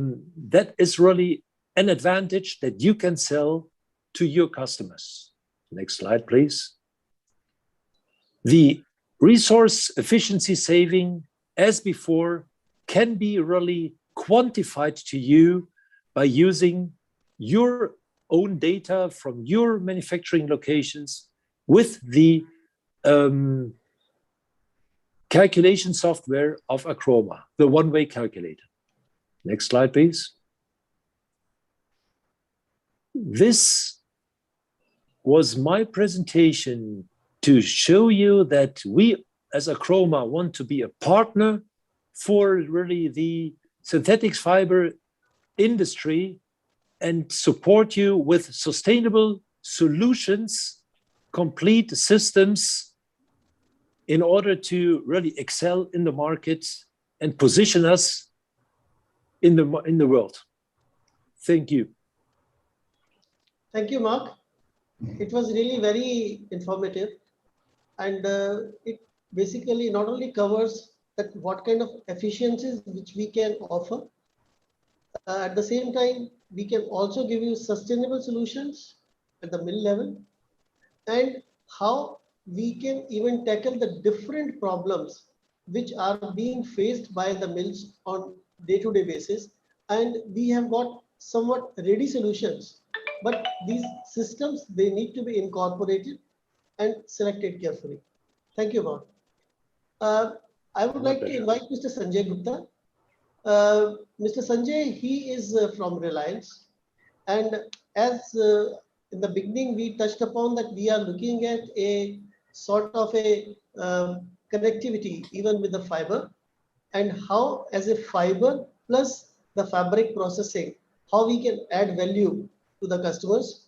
that is really an advantage that you can sell to your customers. Next slide, please. The resource efficiency saving, as before, can be really quantified to you by using your own data from your manufacturing locations with the calculation software of Acroma, the one-way calculator. Next slide, please. This was my presentation to show you that we as Acroma want to be a partner for really the synthetics fiber industry and support you with sustainable solutions, complete systems in order to really excel in the market and position us in the world. Thank you. Thank you, Mark. It was really very informative, and it basically not only covers that what kind of efficiencies which we can offer, at the same time, we can also give you sustainable solutions at the mill level, and how we can even tackle the different problems which are being faced by the mills on day-to-day basis. And we have got somewhat ready solutions, but these systems, they need to be incorporated and selected carefully. Thank you, Mark. I would like to invite Mr. Sanjay Gupta. Mr. Sanjay, he is from Reliance. And as in the beginning, we touched upon that we are looking at a sort of a connectivity even with the fiber, and how as a fiber plus the fabric processing, how we can add value to the customers.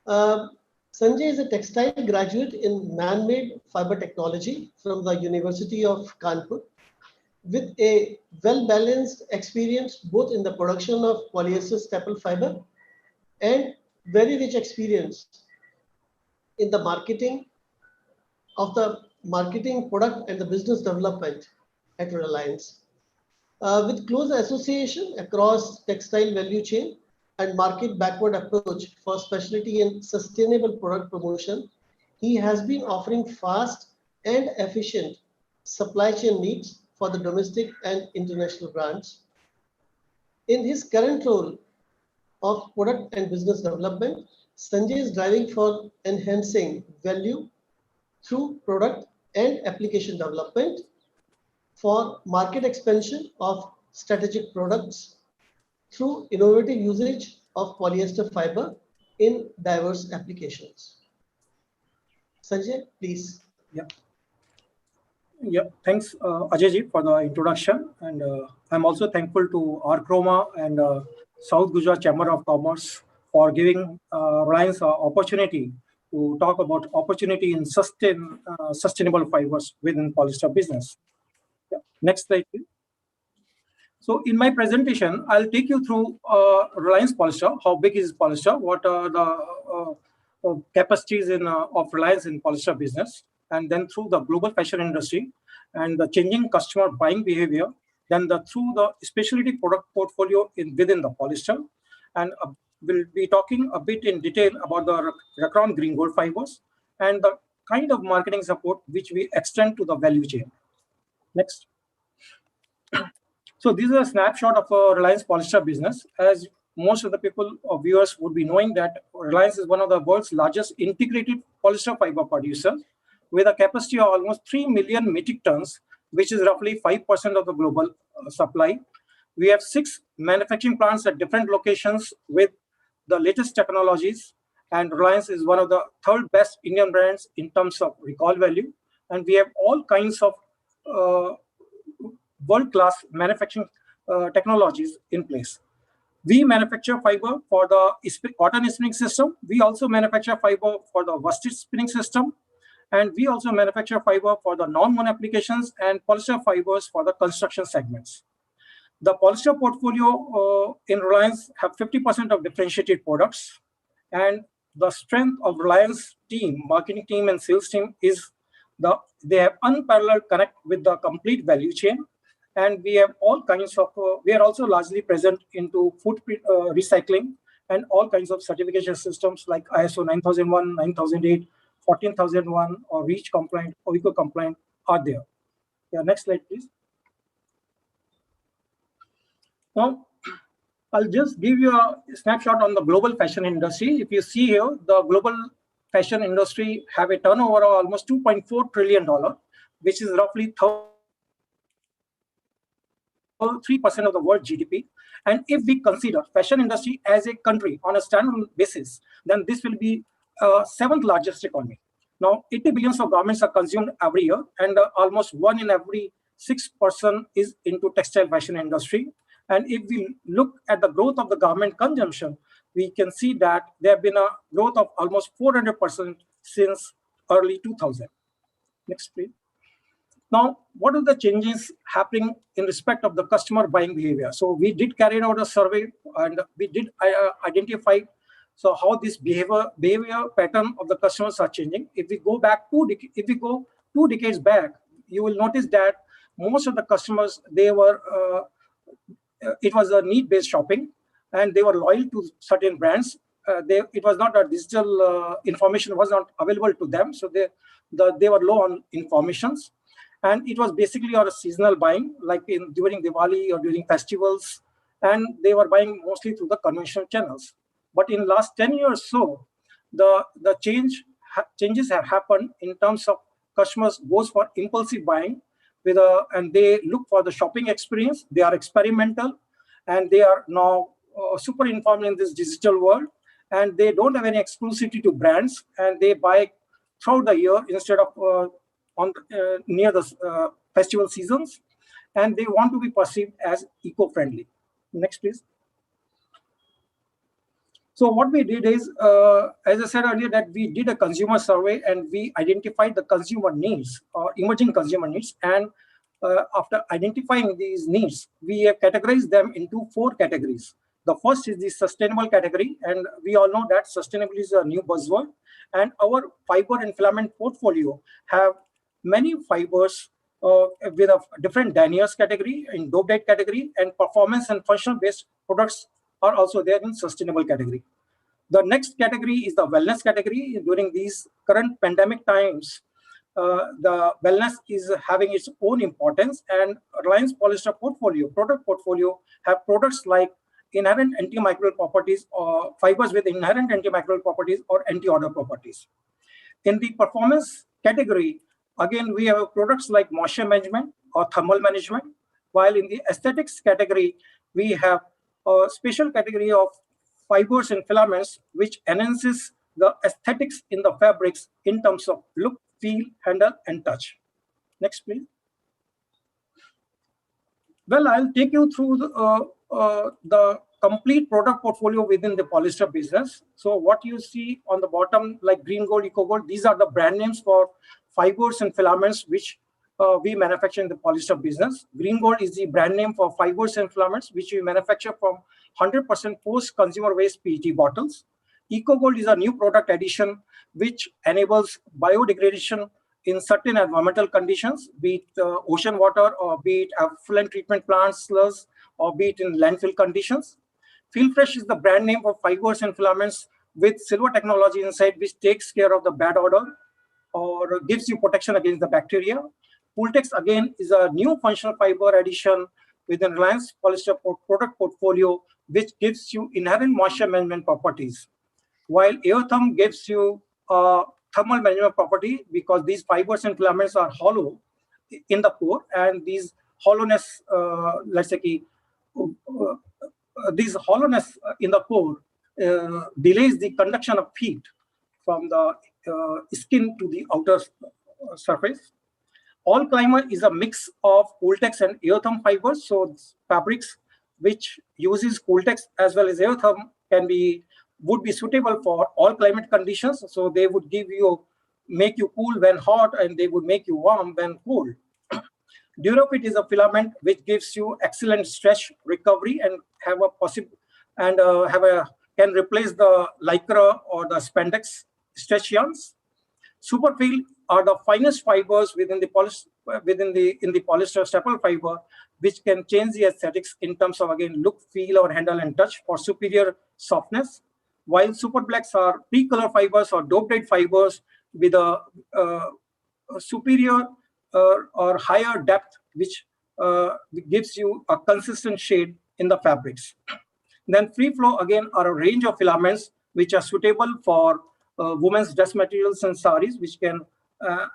Sanjay is a textile graduate in Manmade fiber technology from the University of Kanpur, with a well-balanced experience both in the production of polyester staple fiber and very rich experience in the marketing of the marketing, product, and the business development at Reliance. With close association across textile value chain and market backward approach for specialty and sustainable product promotion, he has been offering fast and efficient supply chain needs for the domestic and international brands. In his current role of product and business development, Sanjay is driving for enhancing value through product and application development, for market expansion of strategic products through innovative usage of polyester fiber in diverse applications. Sanjay, please. Yeah. Yeah, thanks, Ajay for the introduction. And I'm also thankful to Archroma and South Gujarat Chamber of Commerce for giving Reliance an opportunity to talk about opportunity in sustainable fibers within polyester business. Yeah. Next slide, please. So in my presentation, I'll take you through Reliance Polyester. How big is polyester? What are the capacities of Reliance in polyester business? And then through the global fashion industry and the changing customer buying behavior, then through the specialty product portfolio within the polyester. And we'll be talking a bit in detail about the Racron green gold fibers and the kind of marketing support which we extend to the value chain. Next. So this is a snapshot of a Reliance Polyester business. As most of the people or viewers would be knowing that Reliance is one of the world's largest integrated polyester fiber producers with a capacity of almost 3 million metric tons, which is roughly 5% of the global supply. We have 6 manufacturing plants at different locations with the latest technologies, and Reliance is one of the third best Indian brands in terms of recall value. And we have all kinds of world-class manufacturing technologies in place. We manufacture fiber for the cotton spinning system. We also manufacture fiber for the worsted spinning system. And we also manufacture fiber for the non-woven applications and polyester fibers for the construction segments. The polyester portfolio in Reliance have 50% of differentiated products. And the strength of Reliance team, marketing team and sales team is they have unparalleled connect with the complete value chain. And we have all kinds of, we are also largely present into food recycling and all kinds of certification systems like ISO 9001, 9008, 14001 or REACH compliant or Eco compliant are there. Yeah, next slide, please. Now, I'll just give you a snapshot on the global fashion industry. If you see here, the global fashion industry have a turnover of almost $2.4 trillion, which is roughly 3% of the world GDP. And if we consider fashion industry as a country on a standalone basis, then this will be 7th largest economy. Now, 80 billions of garments are consumed every year, and almost 1 in every 6 person is into textile fashion industry. And if we look at the growth of the garment consumption, we can see that there have been a growth of almost 400% since early 2000. Next, please. Now, what are the changes happening in respect of the customer buying behavior? So we did carry out a survey and we did identify how this behavior pattern of the customers are changing. If we go back two decades back, you will notice that most of the customers, it was a need-based shopping, and they were loyal to certain brands. It was not a digital information was not available to them, so they were low on informations, and it was basically a seasonal buying, like during Diwali or during festivals, and they were buying mostly through the conventional channels. But in last 10 years, so the changes have happened in terms of customers goes for impulsive buying and they look for the shopping experience. They are experimental, and they are now super informed in this digital world, and they don't have any exclusivity to brands, and they buy throughout the year instead of near the festival seasons, and they want to be perceived as eco-friendly. Next, please. So what we did is, as I said earlier, that we did a consumer survey and we identified the consumer needs or emerging consumer needs. And after identifying these needs, we have categorized them into 4 categories. The first is the sustainable category, and we all know that sustainability is a new buzzword. And our fiber and filament portfolio have many fibers with a different deniers category, in dope dyed category, and performance and functional based products are also there in sustainable category. The next category is the wellness category. During these current pandemic times, the wellness is having its own importance, and Reliance Polyester product portfolio have products like inherent antimicrobial properties or fibers with inherent antimicrobial properties or anti-odor properties. In the performance category, again, we have products like moisture management or thermal management, while in the aesthetics category, we have a special category of fibers and filaments which enhances the aesthetics in the fabrics in terms of look, feel, handle, and touch. Next, please. Well, I'll take you through the complete product portfolio within the polyester business. So what you see on the bottom, like Green Gold, Ecogold, these are the brand names for fibers and filaments which we manufacture in the polyester business. Green Gold is the brand name for fibers and filaments which we manufacture from 100% post-consumer waste PET bottles. Ecogold is a new product addition which enables biodegradation in certain environmental conditions, be it ocean water or be it effluent treatment plants, slurs, or be it in landfill conditions. Feel Fresh is the brand name for fibers and filaments with silver technology inside, which takes care of the bad odor or gives you protection against the bacteria. Cooltex again is a new functional fiber addition within Reliance Polyester product portfolio, which gives you inherent moisture management properties. While Aerotherm gives you a thermal management property because these fibers and filaments are hollow in the core, and these hollowness, this hollowness in the core delays the conduction of heat from the skin to the outer surface. All Climber is a mix of Cooltex and Aerotherm fibers. So fabrics which uses Cooltex as well as Aerotherm would be suitable for all climate conditions. So they would make you cool when hot, and they would make you warm when cold. Durafit is a filament which gives you excellent stretch recovery and can replace the lycra or the spandex stretch yarns. Superfil are the finest fibers in the polyester staple fiber, which can change the aesthetics in terms of again look, feel, or handle and touch for superior softness. While Super Blacks are pre-color fibers or dope dyed fibers with a superior or higher depth, which gives you a consistent shade in the fabrics. Then Free Flow again are a range of filaments which are suitable for women's dress materials and saris, which can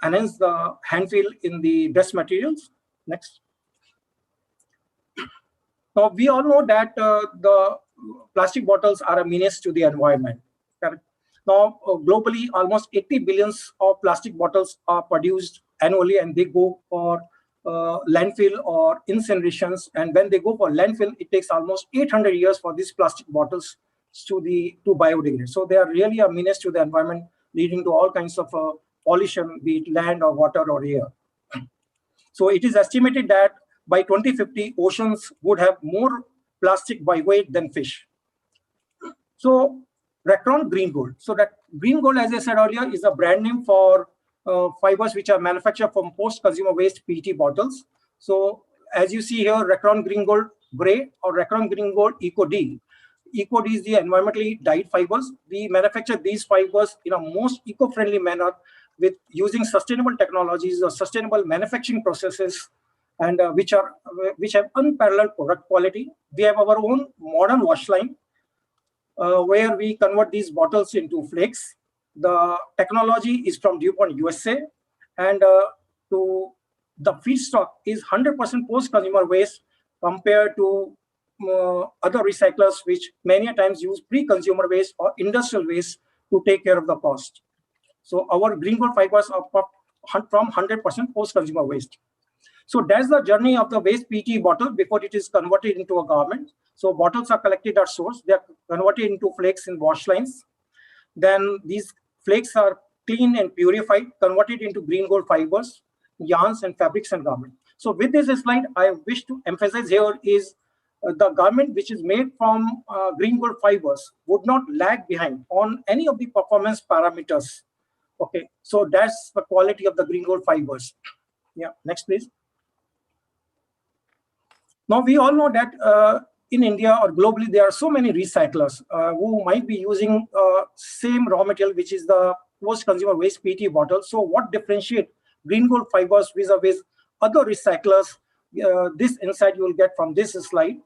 enhance the hand feel in the dress materials. Next. Now we all know that the plastic bottles are a menace to the environment. Correct? Now globally, almost 80 billions of plastic bottles are produced annually, and they go for landfill or incinerations. And when they go for landfill, it takes almost 800 years for these plastic bottles to biodegrade. So they are really a menace to the environment, leading to all kinds of pollution, be it land or water or air. So it is estimated that by 2050, oceans would have more plastic by weight than fish. So Recron Green Gold. So that Green Gold, as I said earlier, is a brand name for fibers which are manufactured from post-consumer waste PET bottles. So as you see here, Recron Green Gold Gray or Recron Green Gold Eco-D. Eco-D is the environmentally dyed fibers. We manufacture these fibers in a most eco-friendly manner with using sustainable technologies or sustainable manufacturing processes, and which have unparalleled product quality. We have our own modern wash line where we convert these bottles into flakes. The technology is from DuPont USA, and the feedstock is 100% post-consumer waste compared to other recyclers, which many times use pre-consumer waste or industrial waste to take care of the cost. So our Green Gold fibers are from 100% post-consumer waste. So that's the journey of the waste PET bottle before it is converted into a garment. So bottles are collected at source. They are converted into flakes in wash lines. Then these flakes are cleaned and purified, converted into Green Gold fibers, yarns, and fabrics and garment. So with this slide, I wish to emphasize here is the garment which is made from Green Gold fibers would not lag behind on any of the performance parameters Okay, so that's the quality of the green gold fibers. Yeah, next please. Now we all know that in India or globally, there are so many recyclers who might be using same raw material, which is the post-consumer waste PET bottle. So what differentiate green gold fibers vis-a-vis other recyclers? This insight you will get from this slide.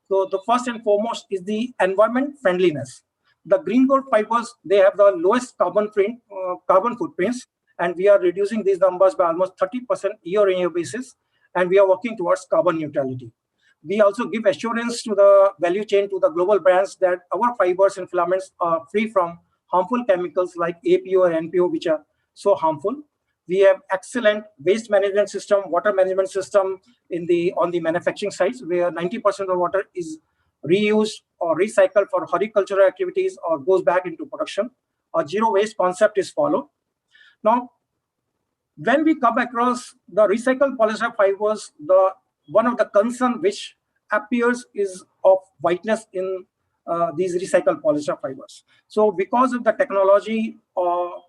So the first and foremost is the environment friendliness. The green gold fibers, they have the lowest carbon footprints, and we are reducing these numbers by almost 30% year-on-year basis, and we are working towards carbon neutrality. We also give assurance to the value chain, to the global brands, that our fibers and filaments are free from harmful chemicals like APO or NPO, which are so harmful. We have excellent waste management system, water management system on the manufacturing sites, where 90% of water is reused or recycled for horticultural activities or goes back into production. A zero waste concept is followed. Now, when we come across the recycled polyester fibers, one of the concern which appears is of whiteness in these recycled polyester fibers. So because of the technology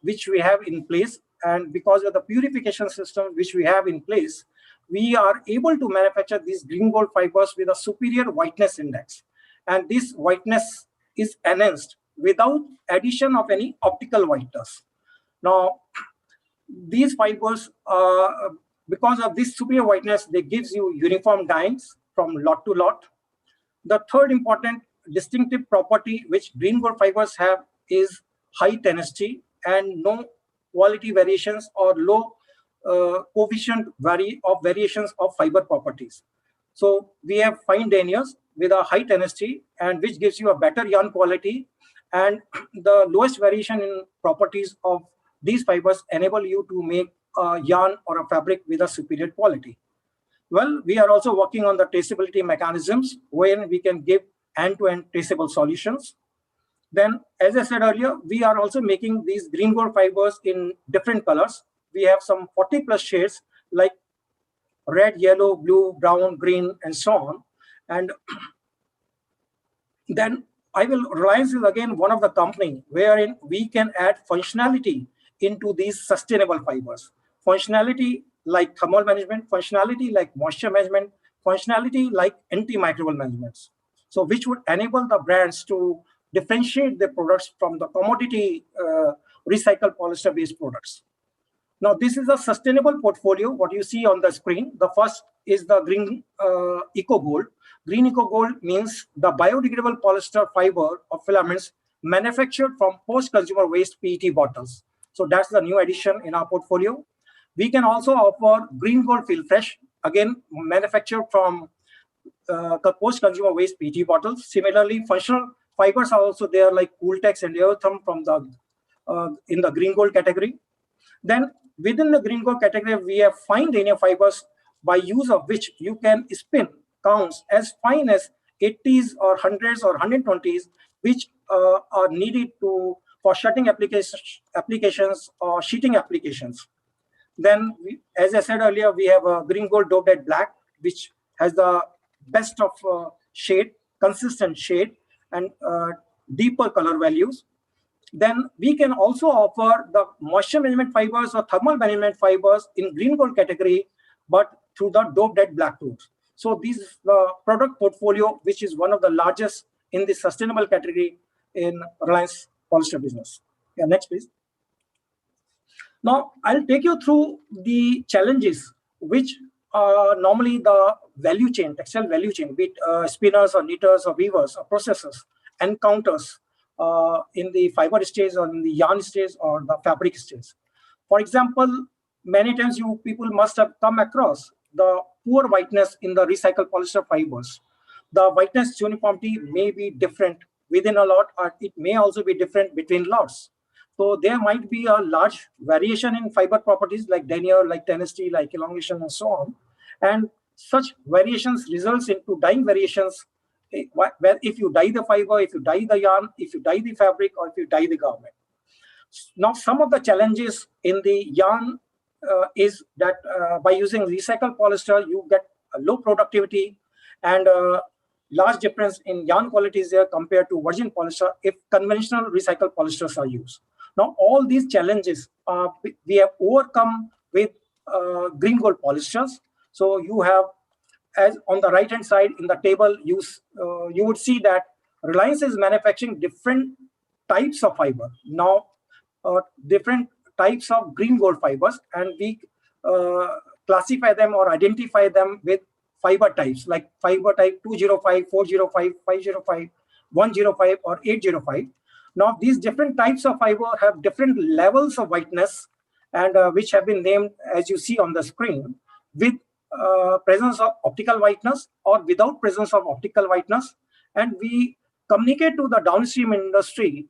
which we have in place, and because of the purification system which we have in place, we are able to manufacture these green gold fibers with a superior whiteness index. And this whiteness is enhanced without addition of any optical whiteness. Now, these fibers, because of this superior whiteness, they gives you uniform dyes from lot to lot. The third important distinctive property which green gold fibers have is high tenacity and no quality variations or low coefficient of variations of fiber properties. So we have fine deniers with a high tenacity, and which gives you a better yarn quality, and the lowest variation in properties of these fibers enable you to make a yarn or a fabric with a superior quality. Well, we are also working on the traceability mechanisms, wherein we can give end-to-end traceable solutions. Then, as I said earlier, we are also making these green gold fibers in different colors. We have some 40 plus shades like red, yellow, blue, brown, green, and so on. And then Reliance is again one of the company wherein we can add functionality into these sustainable fibers. Functionality like thermal management, functionality like moisture management, functionality like antimicrobial managements. So which would enable the brands to differentiate their products from the commodity recycled polyester-based products. Now, this is a sustainable portfolio, what you see on the screen. The first is the Green Eco Gold. Green Eco Gold means the biodegradable polyester fiber of filaments manufactured from post-consumer waste PET bottles. So that's the new addition in our portfolio. We can also offer Green Gold Feel Fresh, again manufactured from the post-consumer waste PET bottles. Similarly, functional fibers are also there, like Cooltex and Aerotherm from the in the Green Gold category. Then within the Green Gold category, we have fine denier fibers, by use of which you can spin counts as fine as 80s or 100s or 120s, which are needed for shutting applications or sheeting applications. Then, as I said earlier, we have a Green Gold Doped at Black, which has the best of shade, consistent shade, and deeper color values. Then we can also offer the moisture management fibers or thermal management fibers in Green Gold category, but through the Doped at Black route. So this is the product portfolio, which is one of the largest in the sustainable category in Reliance Polyester business. Yeah, next please. Now, I'll take you through the challenges which normally the value chain, textile value chain, be it spinners or knitters or weavers or processors, encounters in the fiber stage or in the yarn stage or the fabric stage. For example, many times you people must have come across the poor whiteness in the recycled polyester fibers. The whiteness uniformity may be different within a lot, or it may also be different between lots. So there might be a large variation in fiber properties like denier, like tenacity, like elongation, and so on. And such variations results into dyeing variations, where if you dye the fiber, if you dye the yarn, if you dye the fabric, or if you dye the garment. Now, some of the challenges in the yarn is that by using recycled polyester, you get a low productivity and large difference in yarn quality is there compared to virgin polyester if conventional recycled polyesters are used. Now, all these challenges we have overcome with green gold polyesters. So you have, as on the right hand side in the table, you would see that Reliance is manufacturing different types of fiber now, different types of green gold fibers, and we classify them or identify them with fiber types like fiber type 205, 405, 505, 105, or 805. Now these different types of fiber have different levels of whiteness, and which have been named as you see on the screen, with presence of optical whiteness or without presence of optical whiteness. And we communicate to the downstream industry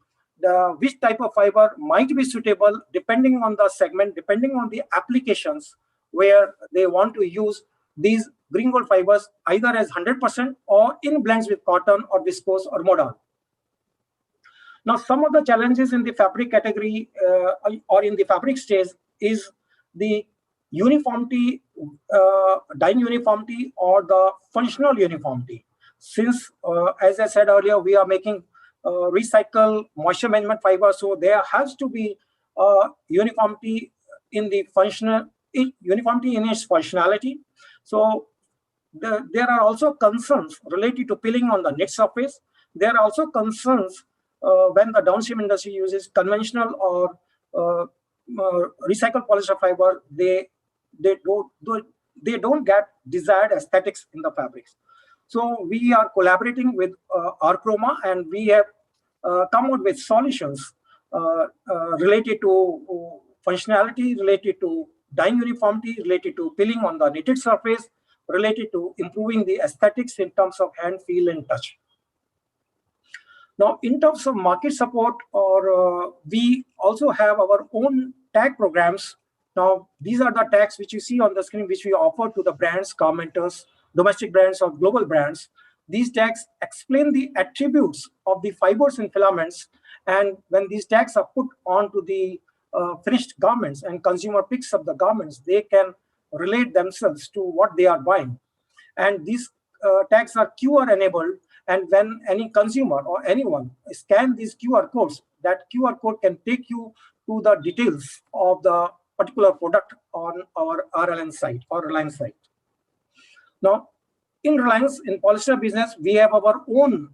which type of fiber might be suitable depending on the segment, depending on the applications where they want to use these green gold fibers, either as 100% or in blends with cotton or viscose or modal. Now, some of the challenges in the fabric category or in the fabric stage is the uniformity, dyeing uniformity, or the functional uniformity. Since, as I said earlier, we are making recycled moisture management fiber, so there has to be uniformity in the uniformity in its functionality. So there are also concerns related to peeling on the knit surface. There are also concerns when the downstream industry uses conventional or recycled polyester fiber. They don't get desired aesthetics in the fabrics. So we are collaborating with Archroma, and we have come out with solutions related to functionality, related to dyeing uniformity, related to peeling on the knitted surface, related to improving the aesthetics in terms of hand, feel, and touch. Now, in terms of market support, we also have our own tag programs. Now, these are the tags which you see on the screen, which we offer to the brands, garmenters, domestic brands or global brands. These tags explain the attributes of the fibers and filaments, and when these tags are put onto the finished garments and consumer picks up the garments, they can relate themselves to what they are buying. And these tags are QR enabled, and when any consumer or anyone scan these QR codes, that QR code can take you to the details of the particular product on our RLN site or Reliance site. Now, in Reliance, in polyester business, we have our own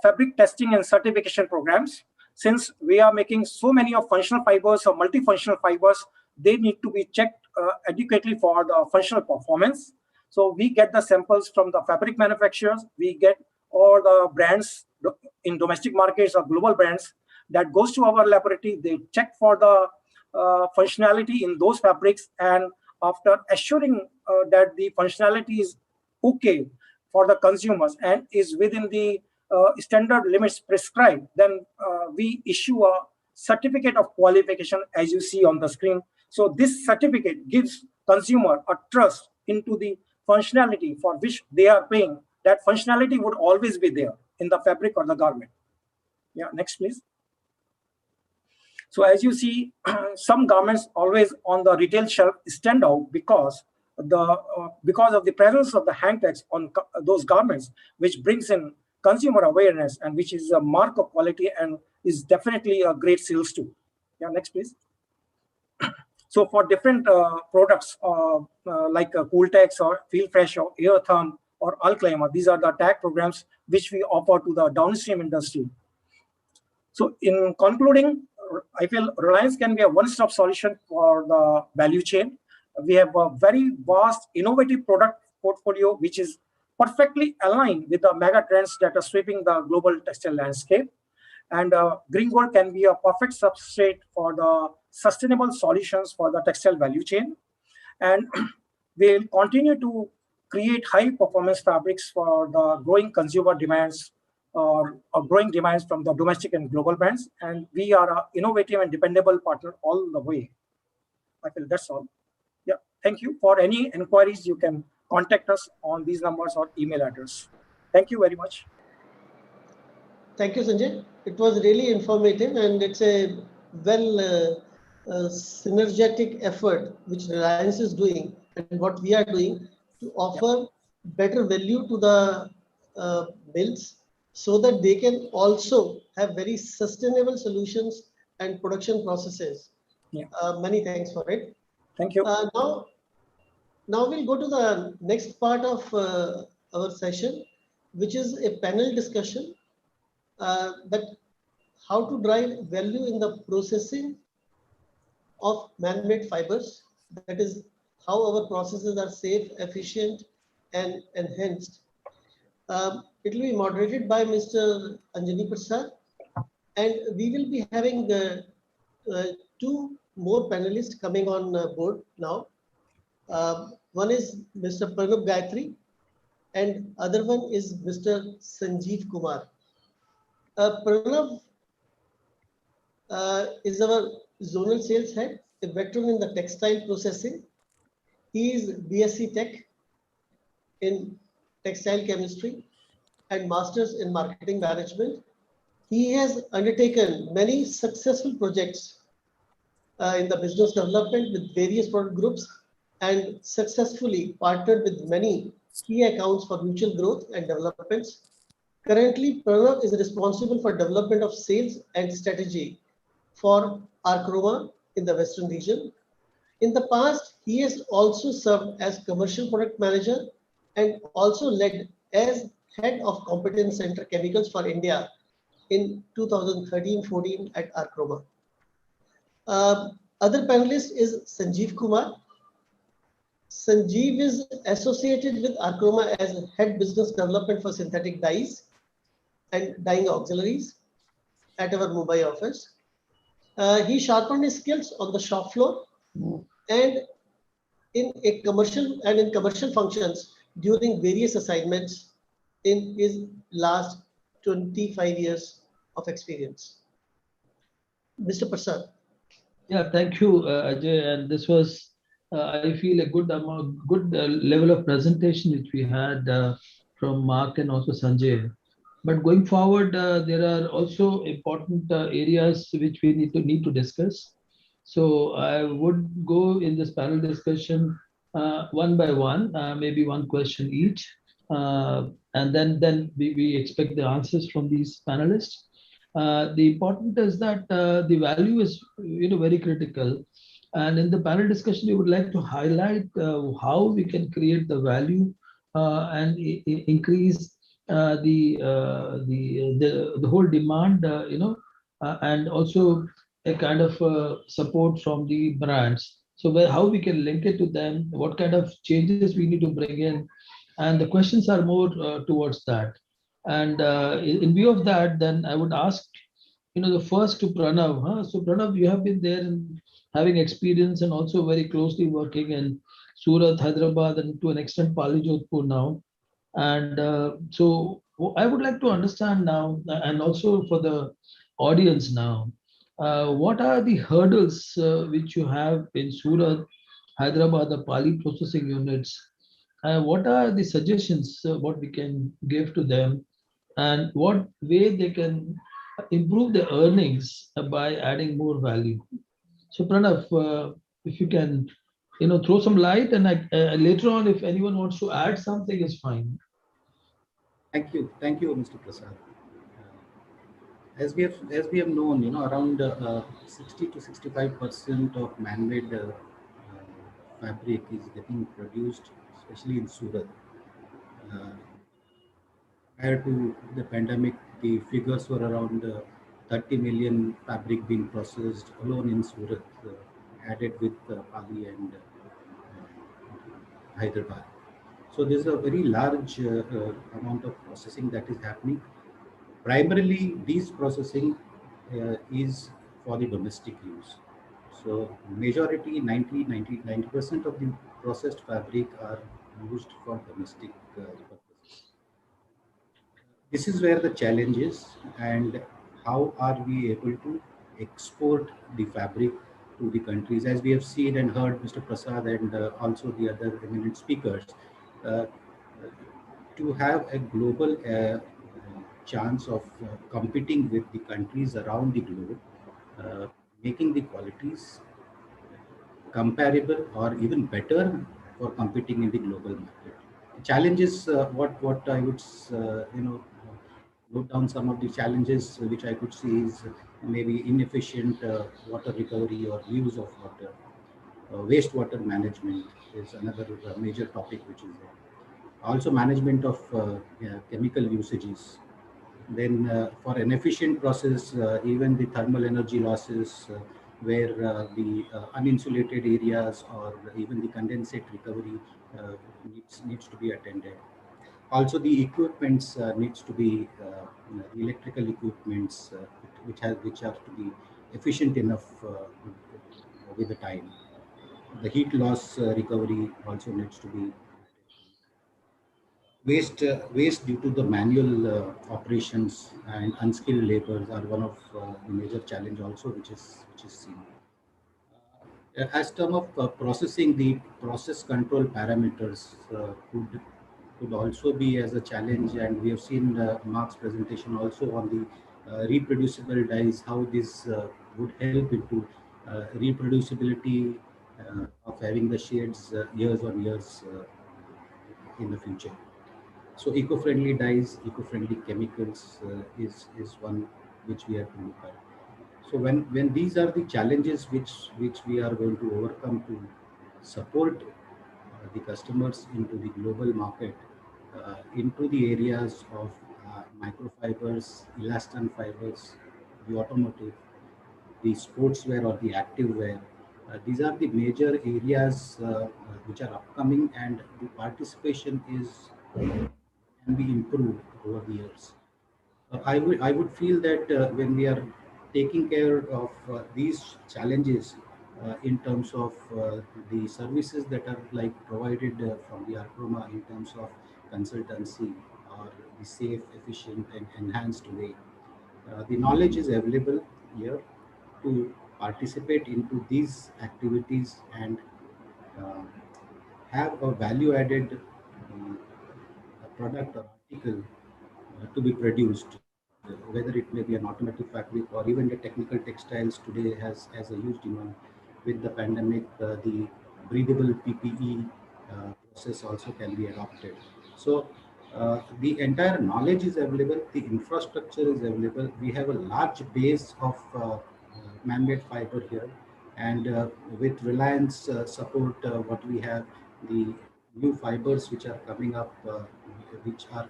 fabric testing and certification programs. Since we are making so many of functional fibers or multifunctional fibers, they need to be checked adequately for the functional performance. So we get the samples from the fabric manufacturers, we get all the brands in domestic markets or global brands that goes to our laboratory. They check for the functionality in those fabrics, and after assuring that the functionality is okay for the consumers and is within the standard limits prescribed, then we issue a certificate of qualification, as you see on the screen. So this certificate gives consumer a trust into the functionality for which they are paying. That functionality would always be there in the fabric or the garment. Yeah, next please. So as you see, some garments always on the retail shelf stand out because of the presence of the hang tags on those garments, which brings in consumer awareness and which is a mark of quality and is definitely a great sales tool. Yeah, next please. So for different products like Cool Tags or Feel Fresh or Air Thumb or Alclima, these are the tag programs which we offer to the downstream industry. So in concluding, I feel Reliance can be a one-stop solution for the value chain. We have a very vast, innovative product portfolio, which is perfectly aligned with the mega trends that are sweeping the global textile landscape. And green gold can be a perfect substrate for the sustainable solutions for the textile value chain. And we'll continue to create high performance fabrics for the growing consumer demands or growing demands from the domestic and global brands. And we are an innovative and dependable partner all the way. I feel that's all. Yeah, thank you. For any inquiries, you can contact us on these numbers or email address. Thank you very much. Thank you, Sanjay. It was really informative, and it's a synergetic effort which Reliance is doing and what we are doing to offer better value to the mills, so that they can also have very sustainable solutions and production processes Many thanks for it. Thank you. Now we'll go to the next part of our session, which is a panel discussion that how to drive value in the processing of man-made fibers. That is how our processes are safe, efficient, and enhanced. It will be moderated by Mr. Anjani Prasad, and we will be having two more panelists coming on board now. One is Mr. Pranav Gayatri, and other one is Mr. Sanjeev Kumar. Pranav is our zonal sales head, a veteran in the textile processing. He is BSc Tech in textile chemistry and masters in marketing management. He has undertaken many successful projects in the business development with various product groups and successfully partnered with many key accounts for mutual growth and developments. Currently, Pranav is responsible for development of sales and strategy for Archroma in the Western region. In the past, he has also served as commercial product manager and also led as head of competence center chemicals for India in 2013-14 at Archroma. Other panelist is Sanjeev Kumar. Sanjeev is associated with Archroma as head business development for synthetic dyes and dyeing auxiliaries at our Mumbai office. He sharpened his skills on the shop floor and in commercial functions during various assignments in his last 25 years of experience. Mr. Prasad. Yeah, thank you, Ajay. And this was, I feel, a good level of presentation which we had from Mark and also Sanjay. But going forward, there are also important areas which we need to discuss. So I would go in this panel discussion one by one, maybe one question each, and then we expect the answers from these panelists. The important is that the value is very critical, and in the panel discussion we would like to highlight how we can create the value and increase the whole demand, and also a kind of support from the brands. So how we can link it to them, what kind of changes we need to bring in, and the questions are more towards that. And in view of that, then I would ask, the first to Pranav. So Pranav, you have been there and having experience and also very closely working in Surat, Hyderabad, and to an extent Palijodhpur now. And so I would like to understand now, and also for the audience now, what are the hurdles which you have in Surat, Hyderabad, the Pali processing units? What are the suggestions what we can give to them, and what way they can improve their earnings by adding more value? So Pranav, if you can, throw some light, and later on, if anyone wants to add something, is fine. Thank you, Mr. Prasad. As we have known, around 60 to 65% of man-made fabric is getting produced, especially in Surat. Prior to the pandemic, the figures were around 30 million fabric being processed alone in Surat, added with Pali and Hyderabad. So there's a very large amount of processing that is happening. Primarily, these processing is for the domestic use. So majority, 90% of the processed fabric are used for domestic purposes. This is where the challenge is, and how are we able to export the fabric to the countries? As we have seen and heard Mr. Prasad and also the other eminent speakers, to have a global chance of competing with the countries around the globe, making the qualities comparable or even better for competing in the global market. The challenge is what I would note down some of the challenges which I could see is maybe inefficient water recovery or use of water. Wastewater management is another major topic which is there. Also management of chemical usages. Then for an efficient process, even the thermal energy losses, where the uninsulated areas or even the condensate recovery needs to be attended. Also, the equipments needs to be the electrical equipments which are to be efficient enough with the time. The heat loss recovery also needs to be waste due to the manual operations and unskilled laborers are one of the major challenge also which is seen. As term of processing, the process control parameters could also be as a challenge, and we have seen Mark's presentation also on the reproducible dyes, how this would help into reproducibility of having the shades years on years in the future. So eco-friendly dyes, eco-friendly chemicals is one which we have to look at. So when these are the challenges which we are going to overcome to support the customers into the global market, into the areas of microfibers, elastin fibers, the automotive, the sportswear or the activewear. These are the major areas which are upcoming, and the participation is can be improved over the years. I would feel that when we are taking care of these challenges in terms of the services that are like provided from the Archroma in terms of consultancy or the safe, efficient, and enhanced way, the knowledge is available here to participate into these activities and uh, have a value-added product or article to be produced, whether it may be an automotive fabric or even the technical textiles today has a huge demand. With the pandemic, the breathable PPE process also can be adopted. So the entire knowledge is available, the infrastructure is available. We have a large base of man-made fiber here, and with Reliance support, what we have, the new fibers which are coming up, which are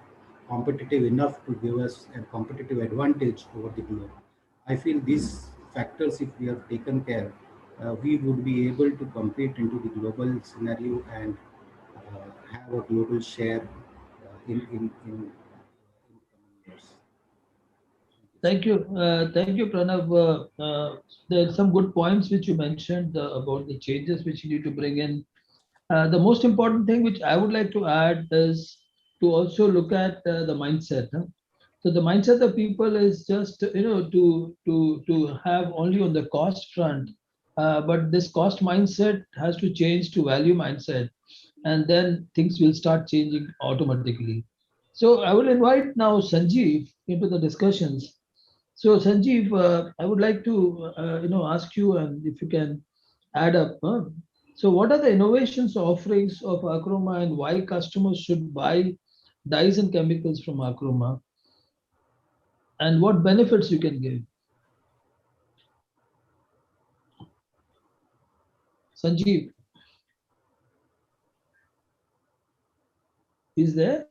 competitive enough to give us a competitive advantage over the globe. I feel these factors, if we have taken care, we would be able to compete into the global scenario and have a global share in coming years. Thank you, Pranav. There are some good points which you mentioned about the changes which you need to bring in. The most important thing which I would like to add is to also look at the mindset. Huh? So the mindset of people is just to have only on the cost front, but this cost mindset has to change to value mindset, and then things will start changing automatically. So I will invite now Sanjeev into the discussions. So Sanjeev, I would like to ask you, and if you can add up. Huh? So what are the innovations offerings of Acroma, and why customers should buy dyes and chemicals from Acroma, and what benefits you can give? Sanjeev, is there?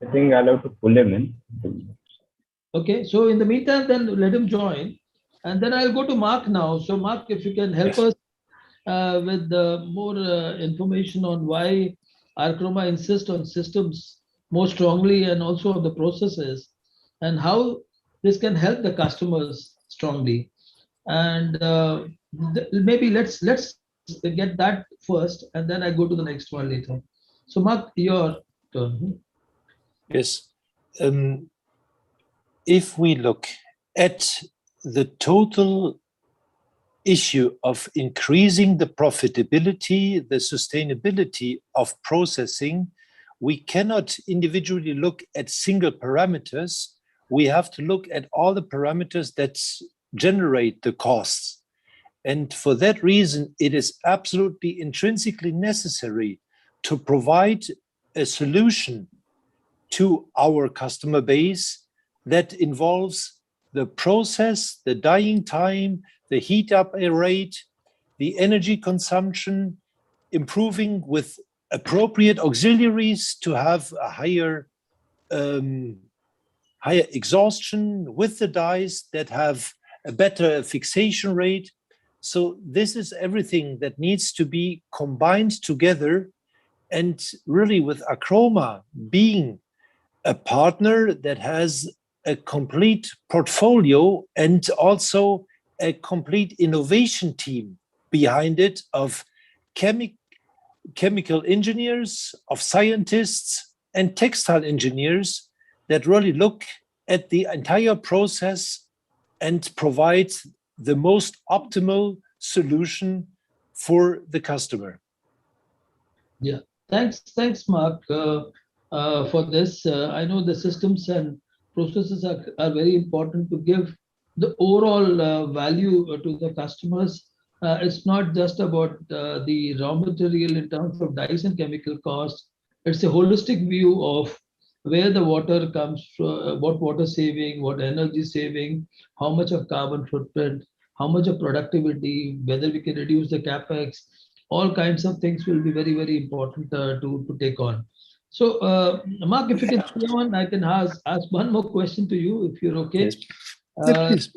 I think I'll have to pull him in. Okay, so in the meantime, then let him join, and then I'll go to Mark now. So Mark, if you can help us with more information on why Archroma insists on systems more strongly, and also on the processes, and how this can help the customers strongly. And maybe let's get that first, and then I go to the next one later. So Mark, your turn. Yes. If we look at the total issue of increasing the profitability, the sustainability of processing, we cannot individually look at single parameters. We have to look at all the parameters that generate the costs. And for that reason, it is absolutely intrinsically necessary to provide a solution to our customer base that involves the process, the dyeing time, the heat up rate, the energy consumption, improving with appropriate auxiliaries to have a higher exhaustion with the dyes that have a better fixation rate. So this is everything that needs to be combined together, and really with Acroma being a partner that has a complete portfolio and also a complete innovation team behind it of chemical engineers, of scientists and textile engineers that really look at the entire process and provide the most optimal solution for the customer. Yeah, thanks, Mark, for this. I know the systems and processes are very important to give the overall value to the customers. It's not just about the raw material in terms of dyes and chemical costs. It's a holistic view of where the water comes from, what water saving, what energy saving, how much of carbon footprint, how much of productivity, whether we can reduce the capex. All kinds of things will be very, very important to take on. So, Mark, if you can stay on, I can ask one more question to you, if you're okay. Yes. Yeah, please.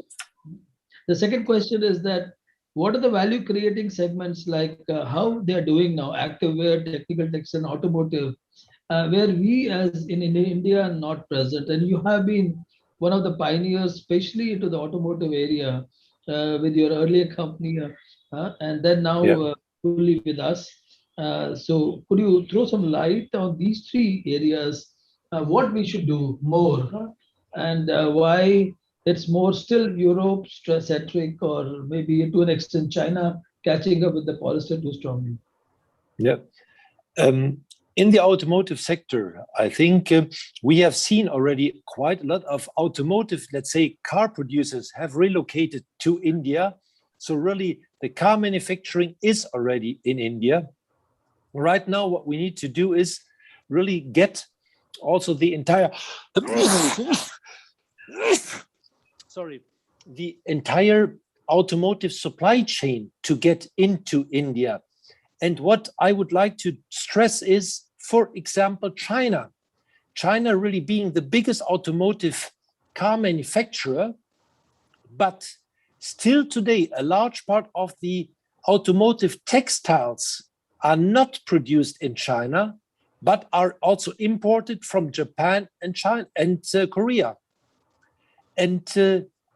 The second question is that what are the value creating segments, like how they are doing now, activewear, technical textile, automotive, where we as in India are not present, and you have been one of the pioneers, especially into the automotive area with your earlier company, and then now fully with us. So could you throw some light on these three areas, what we should do more, and why it's more still Europe centric, or maybe to an extent China catching up with the polyester too strongly? Yeah. In the automotive sector, I think we have seen already quite a lot of automotive, let's say, car producers have relocated to India. So really, the car manufacturing is already in India. Right now, what we need to do is really get also the entire the entire automotive supply chain to get into India. And what I would like to stress is, for example, China. China really being the biggest automotive car manufacturer, but still today, a large part of the automotive textiles are not produced in China, but are also imported from Japan and China and Korea. And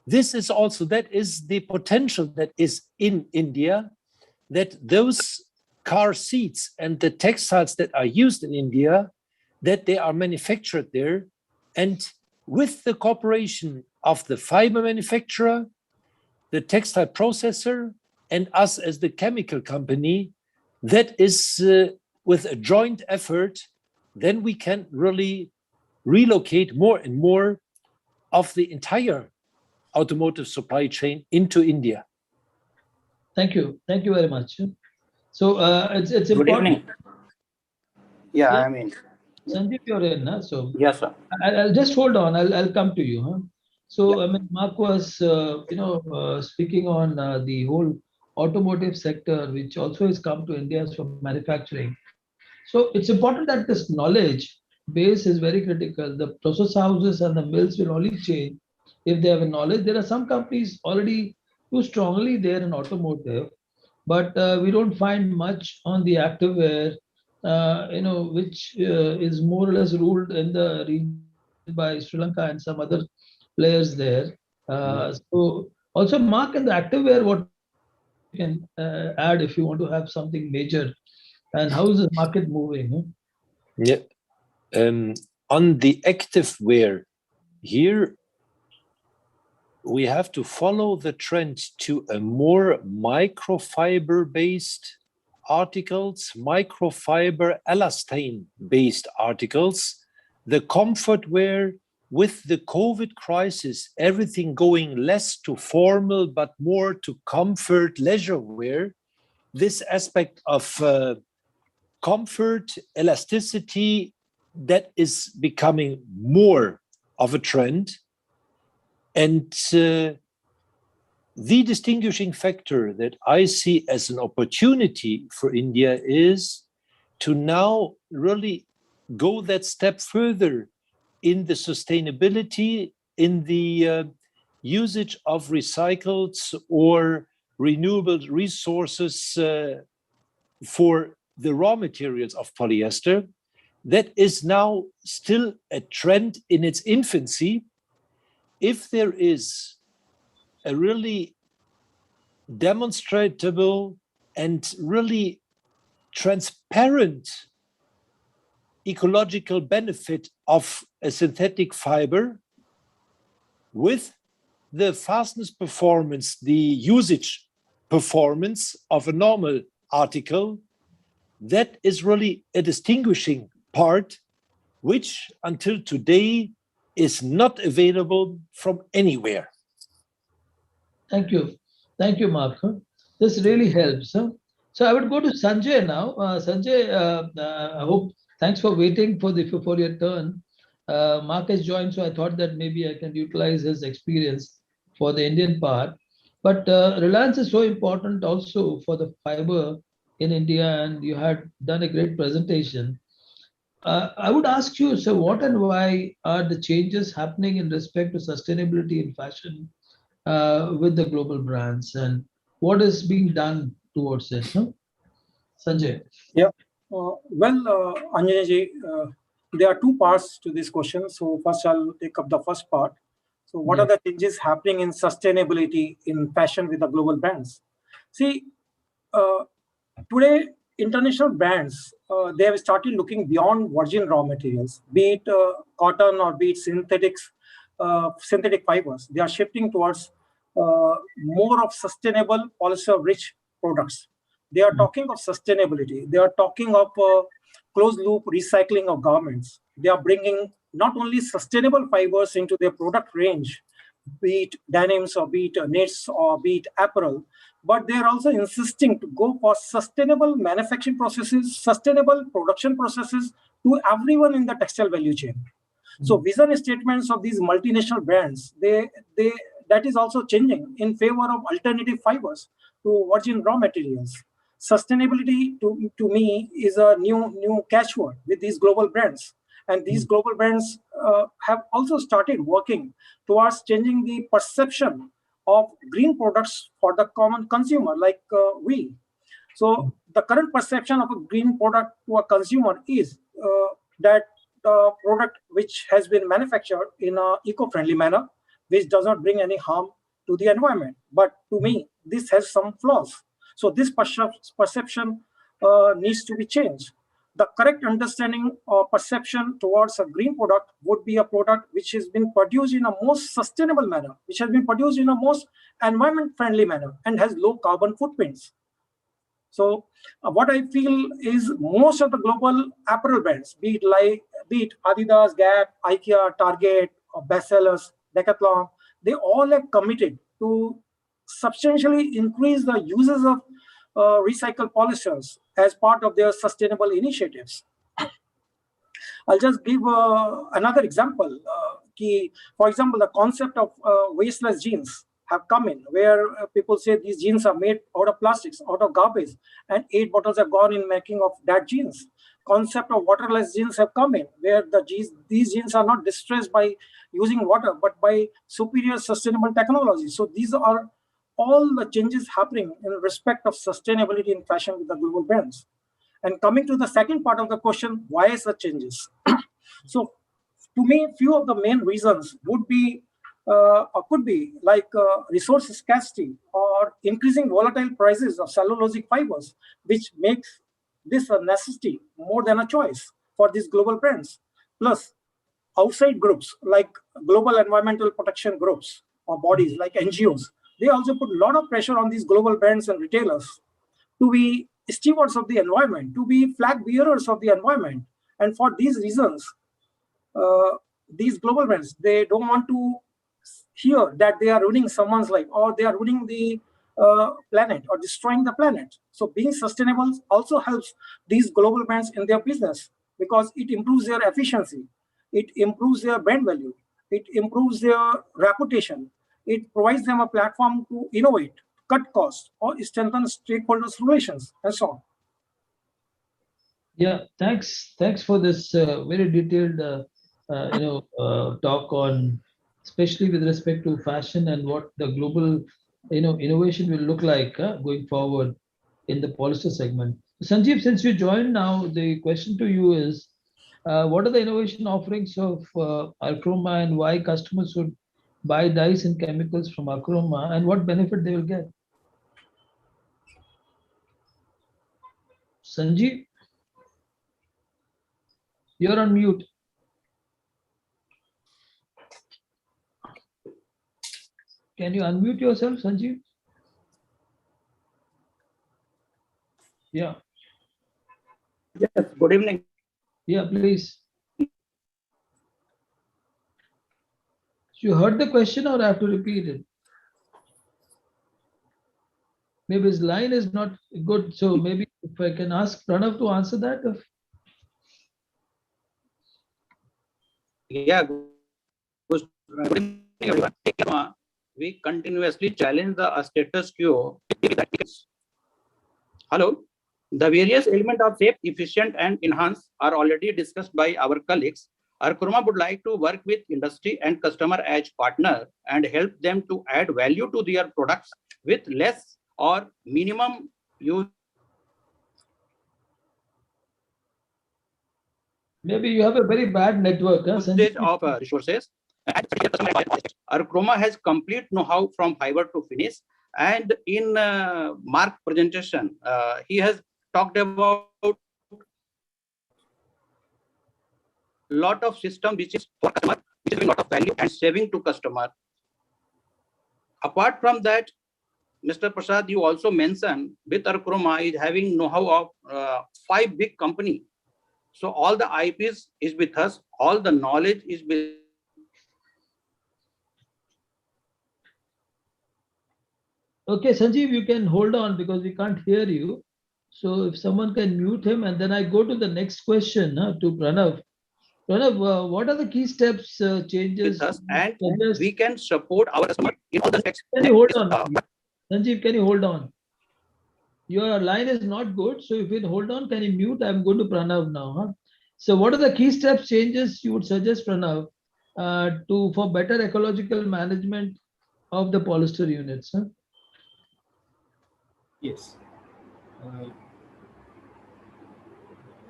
this is also, that is the potential that is in India, that those car seats and the textiles that are used in India, that they are manufactured there. And with the cooperation of the fiber manufacturer, the textile processor, and us as the chemical company, that is with a joint effort, then we can really relocate more and more of the entire automotive supply chain into India. Thank you very much. So it's Good important. evening. Yeah, I mean, Sanjeev, you're in, huh? So yes, sir. I'll just hold on. I'll come to you. Huh? So I mean, Mark was speaking on the whole automotive sector, which also has come to India for manufacturing. So it's important that this knowledge base is very critical. The process houses and the mills will only change if they have a knowledge. There are some companies already too strongly there in automotive, but we don't find much on the activewear, which is more or less ruled in the region by Sri Lanka and some other players there. So also, Mark, in the activewear, what you can add if you want to have something major, and how is the market moving? Huh? Yeah, on the activewear here, we have to follow the trend to a more microfiber-based articles, microfiber elastane-based articles. The comfort wear, with the COVID crisis, everything going less to formal but more to comfort leisure wear, this aspect of comfort, elasticity, that is becoming more of a trend. And the distinguishing factor that I see as an opportunity for India is to now really go that step further in the sustainability, in the usage of recycled or renewable resources for the raw materials of polyester. That is now still a trend in its infancy. If there is a really demonstrable and really transparent ecological benefit of a synthetic fiber with the fastness performance, the usage performance of a normal article, that is really a distinguishing part, which until today is not available from anywhere. Thank you. Thank you, Mark. This really helps. So I would go to Sanjay now. Sanjay, I hope, thanks for waiting for your turn. Mark has joined, so I thought that maybe I can utilize his experience for the Indian part. But Reliance is so important also for the fiber in India, and you had done a great presentation. I would ask you, so what and why are the changes happening in respect to sustainability in fashion with the global brands, and what is being done towards it? Huh? Sanjay. Yeah. Anjana ji, there are two parts to this question. So first I'll take up the first part. So what are the changes happening in sustainability in fashion with the global brands? See, today international brands, they have started looking beyond virgin raw materials, be it cotton or be it synthetic fibers. They are shifting towards more of sustainable polyester-rich products. They are talking of sustainability. They are talking of closed-loop recycling of garments. They are bringing not only sustainable fibers into their product range, be it denims or be it knits or be it apparel, but they are also insisting to go for sustainable manufacturing processes, sustainable production processes to everyone in the textile value chain. So vision statements of these multinational brands, that is also changing in favor of alternative fibers to virgin raw materials. Sustainability to me is a new catchword with these global brands. And these global brands have also started working towards changing the perception of green products for the common consumer like we. So the current perception of a green product to a consumer is that the product which has been manufactured in an eco-friendly manner, which does not bring any harm to the environment. But to me, this has some flaws. So this perception needs to be changed. The correct understanding or perception towards a green product would be a product which has been produced in a most sustainable manner, which has been produced in a most environment-friendly manner and has low carbon footprints. So what I feel is most of the global apparel brands, be it Adidas, Gap, IKEA, Target, or bestsellers, Decathlon, they all have committed to substantially increase the uses of recycled polyesters as part of their sustainable initiatives. I'll just give another example. For example, the concept of wasteless jeans have come in, where people say these jeans are made out of plastics, out of garbage, and 8 bottles have gone in making of that jeans. Concept of waterless jeans have come in, where these jeans are not distressed by using water, but by superior sustainable technology. So these are all the changes happening in respect of sustainability in fashion with the global brands. And coming to the second part of the question, why such changes? So to me, few of the main reasons would be or could be like resource scarcity or increasing volatile prices of cellulosic fibers, which makes this a necessity more than a choice for these global brands. Plus, outside groups like global environmental protection groups or bodies like NGOs, they also put a lot of pressure on these global brands and retailers to be stewards of the environment, to be flag bearers of the environment. And for these reasons, these global brands, they don't want to hear that they are ruining someone's life or they are ruining the planet or destroying the planet. So being sustainable also helps these global brands in their business. because it improves their efficiency, it improves their brand value, it improves their reputation, it provides them a platform to innovate, cut costs, or strengthen stakeholders' relations, and so on. Yeah, thanks. Thanks for this very detailed, talk on, especially with respect to fashion and what the global, innovation will look like going forward in the polyester segment. Sanjeev, since you joined now, the question to you is, what are the innovation offerings of Archroma and why customers should buy dyes and chemicals from Archroma and what benefit they will get? Sanjeev, you're on mute. Can you unmute yourself, Sanjeev? Yeah. Yes, good evening. Yeah, please. You heard the question or I have to repeat it? Maybe his line is not good. So maybe if I can ask Pranav to answer that. Yeah, good evening, everyone. We continuously challenge the status quo. Hello. The various elements of safe, efficient, and enhance are already discussed by our colleagues. Archroma would like to work with industry and customer as partner and help them to add value to their products with less or minimum use. Maybe you have a very bad network, huh, Usage of resources. Archroma has complete know-how from fiber to finish. And in Mark presentation, he has talked about lot of system which is for customer, which is a lot of value and saving to customer. Apart from that, Mr. Prasad, you also mentioned with Archroma is having know-how of 5 big company. So all the IPs is with us, all the knowledge is with. Okay, Sanjeev, you can hold on because we can't hear you. So if someone can mute him and then I go to the next question to Pranav. Pranav, what are the key steps, changes? With us, and we can support our customer in all the aspects. Can you hold on? Sanjeev, can you hold on? Your line is not good. So if you hold on, can you mute? I'm going to Pranav now. Huh? So what are the key steps, changes you would suggest, Pranav, for better ecological management of the polyester units? Huh? Yes.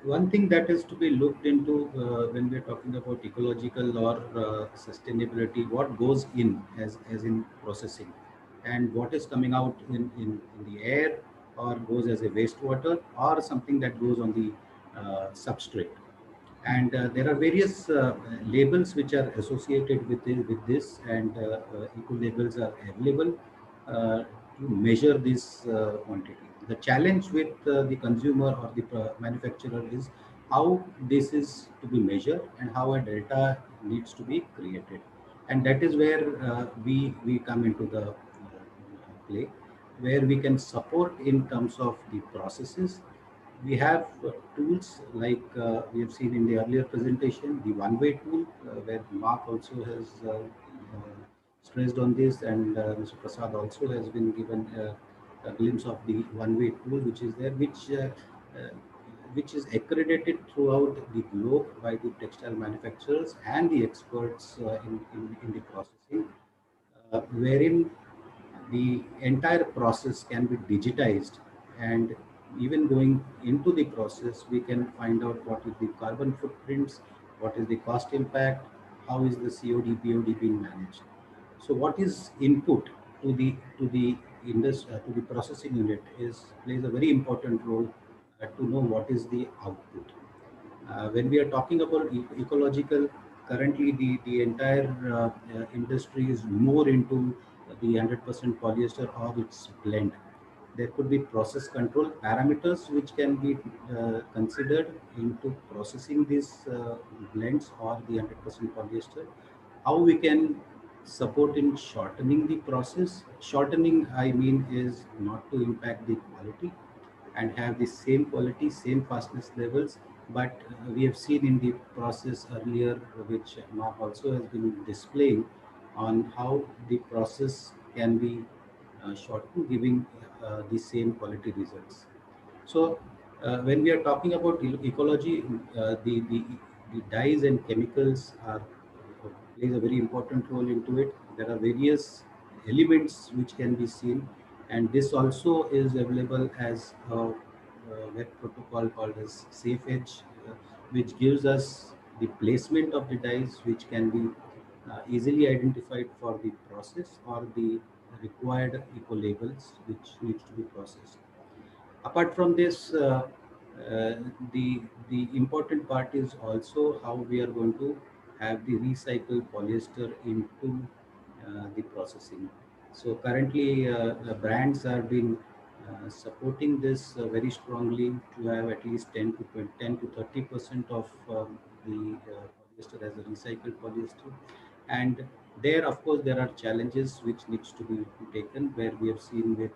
One thing that is to be looked into when we're talking about ecological or sustainability, what goes in as in processing and what is coming out in the air or goes as a wastewater or something that goes on the substrate. And there are various labels which are associated with this, and eco labels are available to measure this quantity. The challenge with the consumer or the manufacturer is how this is to be measured and how a delta needs to be created, and that is where we come into the play, where we can support in terms of the processes. We have tools like we have seen in the earlier presentation, the one-way tool, where Mark also has stressed on this, and Mr. Prasad also has been given a glimpse of the one-way tool, which is there, which is accredited throughout the globe by the textile manufacturers and the experts in the processing, wherein the entire process can be digitized, and even going into the process we can find out what is the carbon footprints, what is the cost impact, how is the COD BOD being managed. So what is input to the to the processing unit plays a very important role to know what is the output. When we are talking about ecological, currently the entire industry is more into the 100% polyester or its blend. There could be process control parameters which can be considered into processing these blends or the 100% polyester. How we can support in shortening the process. Shortening, I mean, is not to impact the quality and have the same quality, same fastness levels but we have seen in the process earlier, which Mark also has been displaying, on how the process can be shortened, giving the same quality results. So, when we are talking about ecology, the dyes and chemicals are plays a very important role into it. There are various elements which can be seen, and this also is available as a web protocol called as Safe Edge, which gives us the placement of the dyes, which can be easily identified for the process or the required eco labels which needs to be processed. Apart from this, uh, the important part is also how we are going to have the recycled polyester into the processing. So currently, brands are been supporting this very strongly to have at least 10 to 30% of the polyester as a recycled polyester. And there, of course, there are challenges which needs to be taken, where we have seen with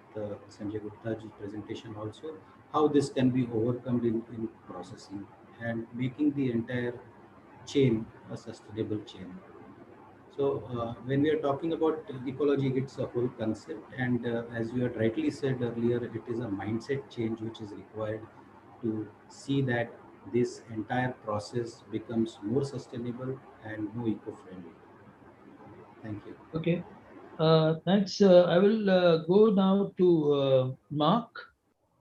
Sanjay Gupta's presentation also, how this can be overcome in processing and making the entire chain a sustainable chain. So when we are talking about ecology, it's a whole concept, and as you had rightly said earlier, it is a mindset change which is required to see that this entire process becomes more sustainable and more eco-friendly. Thank you. Okay. Thanks. I will go now to Mark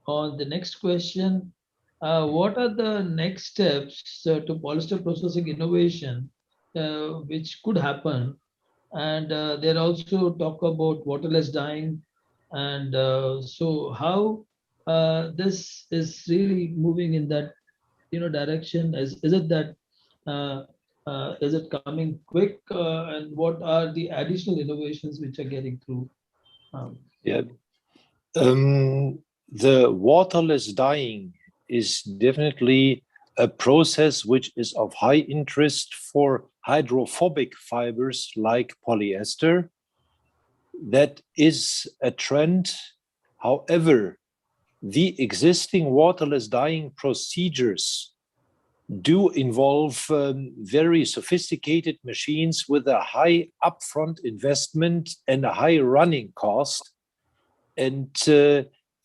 on the next question. What are the next steps to polyester processing innovation which could happen? And there also talk about waterless dyeing. And so how this is really moving in that direction? Is it that uh, is it coming quick? And what are the additional innovations which are getting through? Yeah. The waterless dyeing is definitely a process which is of high interest for hydrophobic fibers like polyester. That is a trend. However, the existing waterless dyeing procedures do involve very sophisticated machines with a high upfront investment and a high running cost. And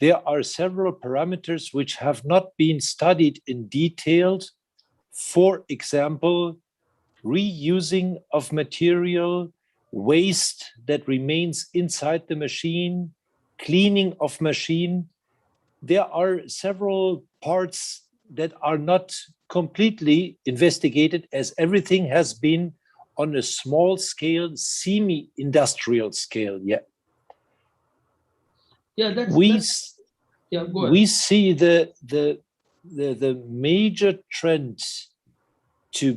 there are several parameters which have not been studied in detail. For example, reusing of material, waste that remains inside the machine, cleaning of machine. There are several parts that are not completely investigated, as everything has been on a small scale, semi-industrial scale yet. Yeah, yeah, go ahead. We see the major trend to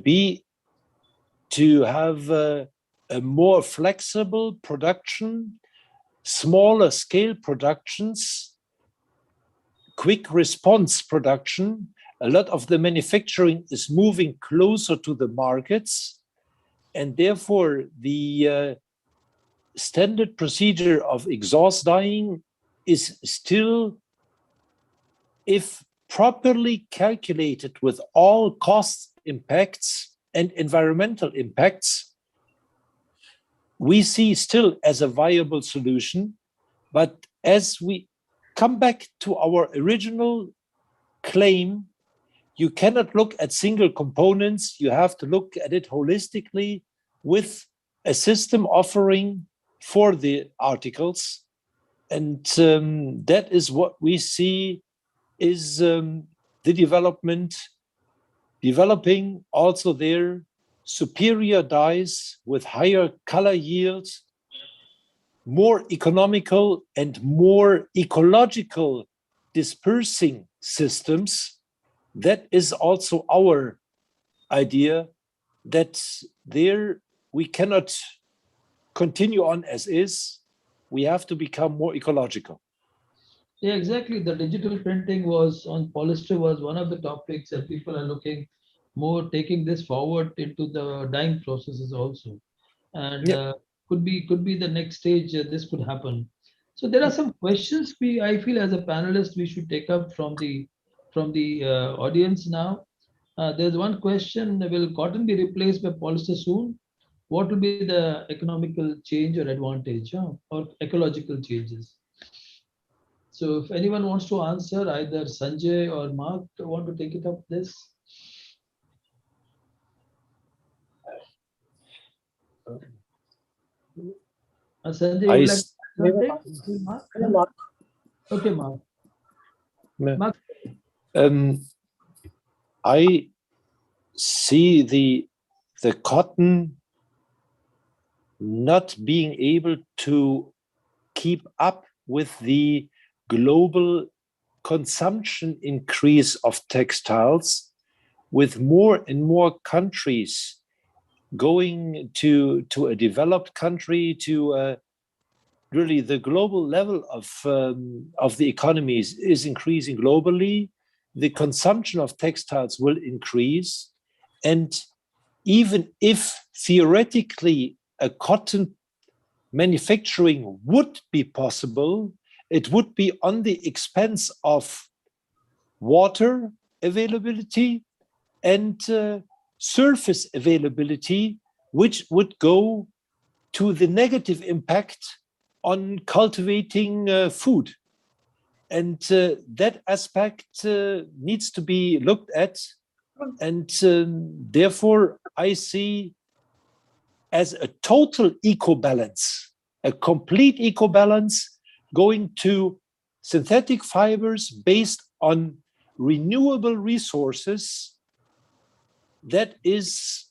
have a more flexible production, smaller scale productions, quick response production. A lot of the manufacturing is moving closer to the markets, and therefore the standard procedure of exhaust dyeing is still, if properly calculated with all cost impacts and environmental impacts, we see still as a viable solution. But as we come back to our original claim, you cannot look at single components. You have to look at it holistically with a system offering for the articles. And that is what we see is the developing also there superior dyes with higher color yields, more economical and more ecological dispersing systems. That is also our idea, that there we cannot continue on as is. We have to become more ecological. Yeah, exactly. The digital printing was on polyester was one of the topics that people are looking more taking this forward into the dyeing processes also, and could be the next stage this could happen. So there are some questions I feel as a panelist we should take up from the audience now. There's one question: will cotton be replaced by polyester soon? What will be the economical change or advantage, or ecological changes? So if anyone wants to answer, either Sanjay or Mark want to take it up this. Sanjay, I you like s- something? Mark? Okay, Mark. Mark. I see the cotton not being able to keep up with the global consumption increase of textiles, with more and more countries going to a developed country, to really the global level of the economies is increasing globally. The consumption of textiles will increase, and even if theoretically a cotton manufacturing would be possible, it would be on the expense of water availability and surface availability, which would go to the negative impact on cultivating food. And that aspect needs to be looked at. And therefore, I see as a total eco-balance, a complete eco-balance, going to synthetic fibers based on renewable resources. That is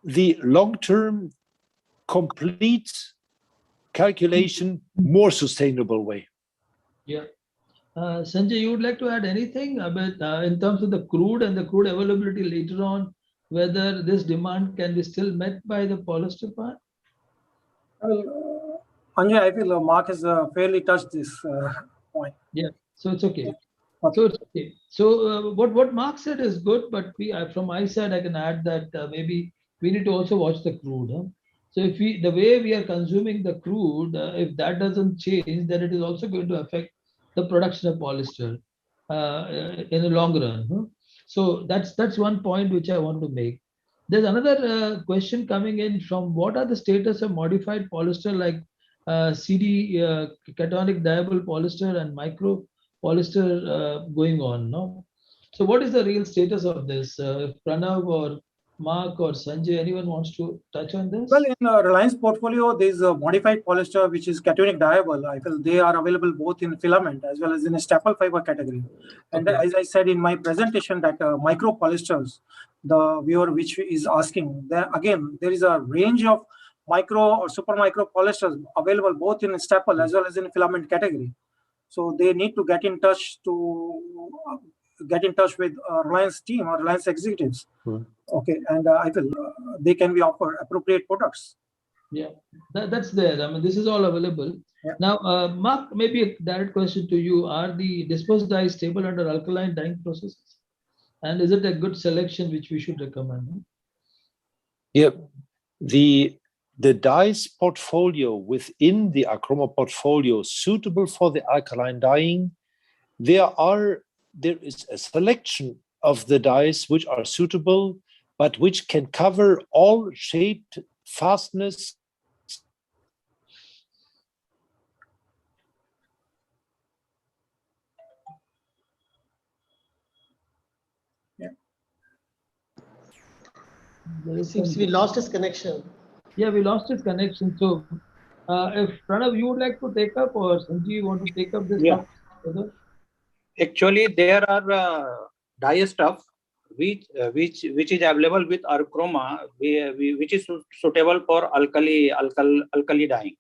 the long-term, complete calculation, more sustainable way. Yeah. Sanjay, you would like to add anything about in terms of the crude and the crude availability later on, whether this demand can be still met by the polyester part? Well, Anjay, I feel Mark has fairly touched this point. Yeah, so it's okay. So it's okay. So what Mark said is good, but from my side, I can add that maybe we need to also watch the crude. So if the way we are consuming the crude, if that doesn't change, then it is also going to affect the production of polyester in the long run. So that's one point which I want to make. There's another question coming in from what are the status of modified polyester like CD, cationic diable polyester and micro polyester going on, no? So what is the real status of this? If Pranav or Mark or Sanjay, anyone wants to touch on this? Well, in Reliance portfolio, there is a modified polyester, which is cationic diable. I feel they are available both in filament as well as in a staple fiber category. And Okay. as I said in my presentation, that micro polyesters, the viewer which is asking, there again, there is a range of micro or super micro polyesters available both in staple as well as in filament category. So they need to get in touch with Reliance team or Reliance executives. Okay, and I feel they can be offered appropriate products. Yeah, that's there. I mean, this is all available. Yeah. Now, Mark, maybe a direct question to you. Are the disposed dyes stable under alkaline dyeing processes? And is it a good selection which we should recommend? Yeah, the dyes portfolio within the Acroma portfolio suitable for the alkaline dyeing, there is a selection of the dyes which are suitable, but which can cover all shape, fastness. Yeah. Seems we lost his connection. Yeah, we lost his connection. So, if Pranav, you would like to take up, or Sanjeev, you want to take up this Yeah. topic further? Actually, there are dye stuff which is available with Acroma, which is suitable for alkali dyeing.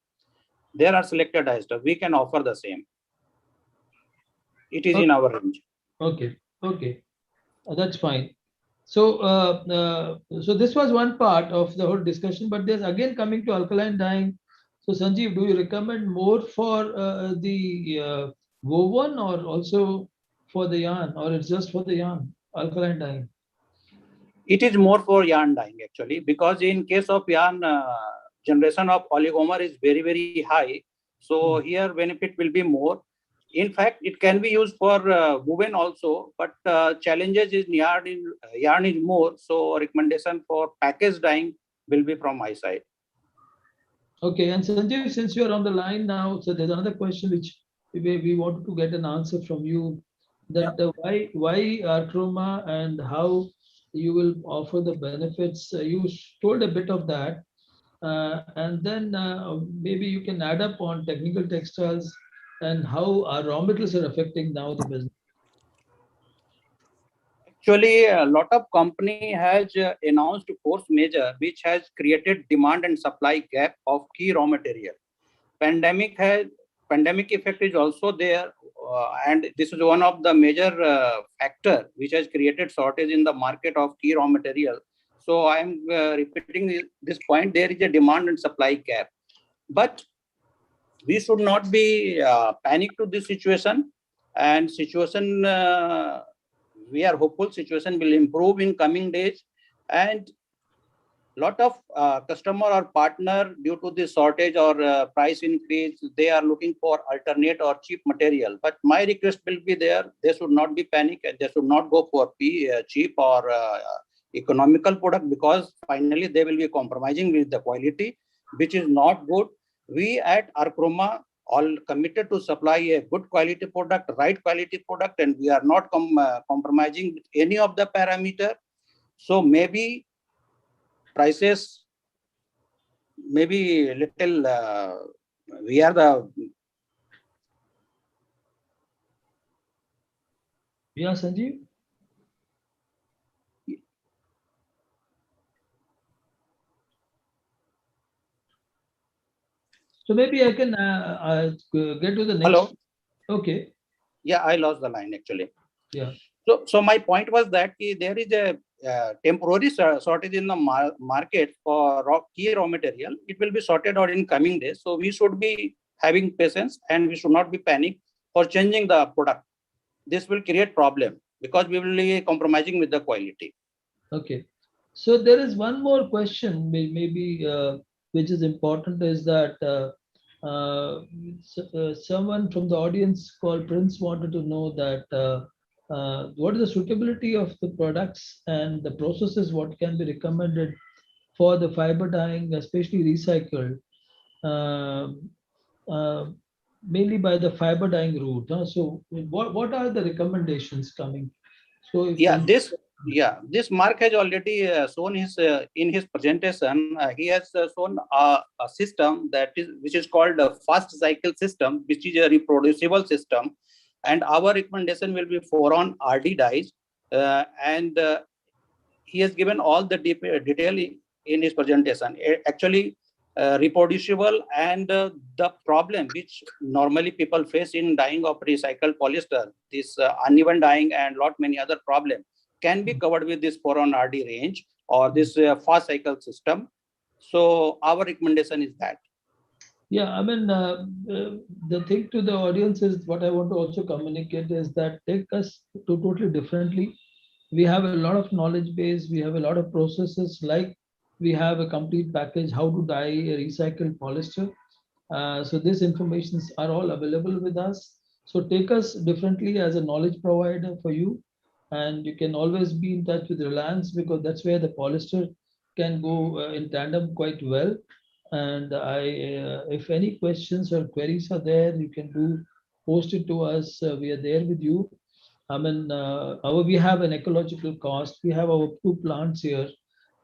There are selected dye stuff. We can offer the same. It is in our range. Okay, okay, that's fine. So, so this was one part of the whole discussion, but there's again coming to alkaline dyeing. So, Sanjeev, do you recommend more for the woven or also for the yarn, or it's just for the yarn, alkaline dyeing? It is more for yarn dyeing actually, because in case of yarn, generation of oligomer is very, very high. So here benefit will be more. In fact, it can be used for woven also, but challenges is yarn is more. So recommendation for package dyeing will be from my side. Okay, and Sanjeev, since you're on the line now, so there's another question which we wanted to get an answer from you, that why Archroma and how you will offer the benefits. You told a bit of that, and then maybe you can add up on technical textiles and how our raw materials are affecting now the business. Actually, a lot of company has announced force majeure, which has created demand and supply gap of key raw material. Pandemic effect is also there, and this is one of the major factor which has created shortage in the market of key raw material. So I am repeating this point. There is a demand and supply gap, but we should not be panic to this situation. And situation, we are hopeful situation will improve in coming days, and lot of customer or partner, due to the shortage or price increase, they are looking for alternate or cheap material. But my request will be there, they should not be panic and they should not go for cheap or economical product, because finally they will be compromising with the quality, which is not good. We at Archroma all committed to supply a good quality product, right quality product, and we are not compromising with any of the parameter. So maybe prices maybe little we are the Sanjeev. So maybe I can get to the next. Hello. Okay. Yeah, I lost the line actually. Yeah. So my point was that there is a temporary shortage in the market for key raw material. It will be sorted out in coming days. So we should be having patience and we should not be panic for changing the product. This will create problem because we will be compromising with the quality. Okay. So there is one more question, maybe which is important, is that someone from the audience called Prince wanted to know that what is the suitability of the products and the processes, what can be recommended for the fiber dyeing, especially recycled, mainly by the fiber dyeing route. So what are the recommendations coming? So if this Mark has already shown his in his presentation. He has shown a system which is called a fast cycle system, which is a reproducible system, and our recommendation will be 4-on RD dyes, and he has given all the detail in his presentation. Actually, reproducible and the problem which normally people face in dyeing of recycled polyester, this uneven dyeing and lot many other problems can be covered with this 4-on RD range or this fast cycle system. So our recommendation is that. Yeah, I mean, the thing to the audience is what I want to also communicate is that take us to totally differently. We have a lot of knowledge base, we have a lot of processes, like we have a complete package, how to dye a recycled polyester. So these informations are all available with us. So take us differently as a knowledge provider for you. And you can always be in touch with Reliance, because that's where the polyester can go in tandem quite well. And if any questions or queries are there, you can post it to us. We are there with you. I mean, we have an ecological cost. We have our 2 plants here,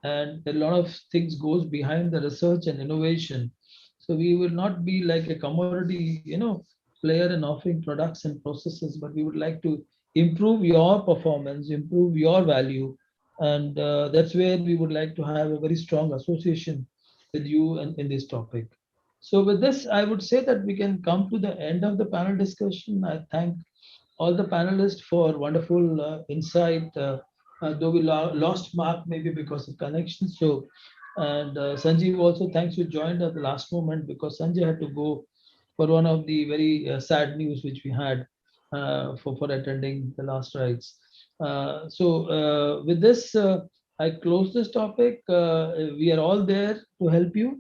and a lot of things goes behind the research and innovation. So we will not be like a commodity, player in offering products and processes, but we would like to improve your performance, improve your value, and that's where we would like to have a very strong association with you in this topic. So with this, I would say that we can come to the end of the panel discussion. I thank all the panelists for wonderful insight, though we lost Mark maybe because of connection. So, and Sanjeev also, thanks, you joined at the last moment because Sanjay had to go for one of the very sad news which we had for attending the last rites. With this, I close this topic. We are all there to help you.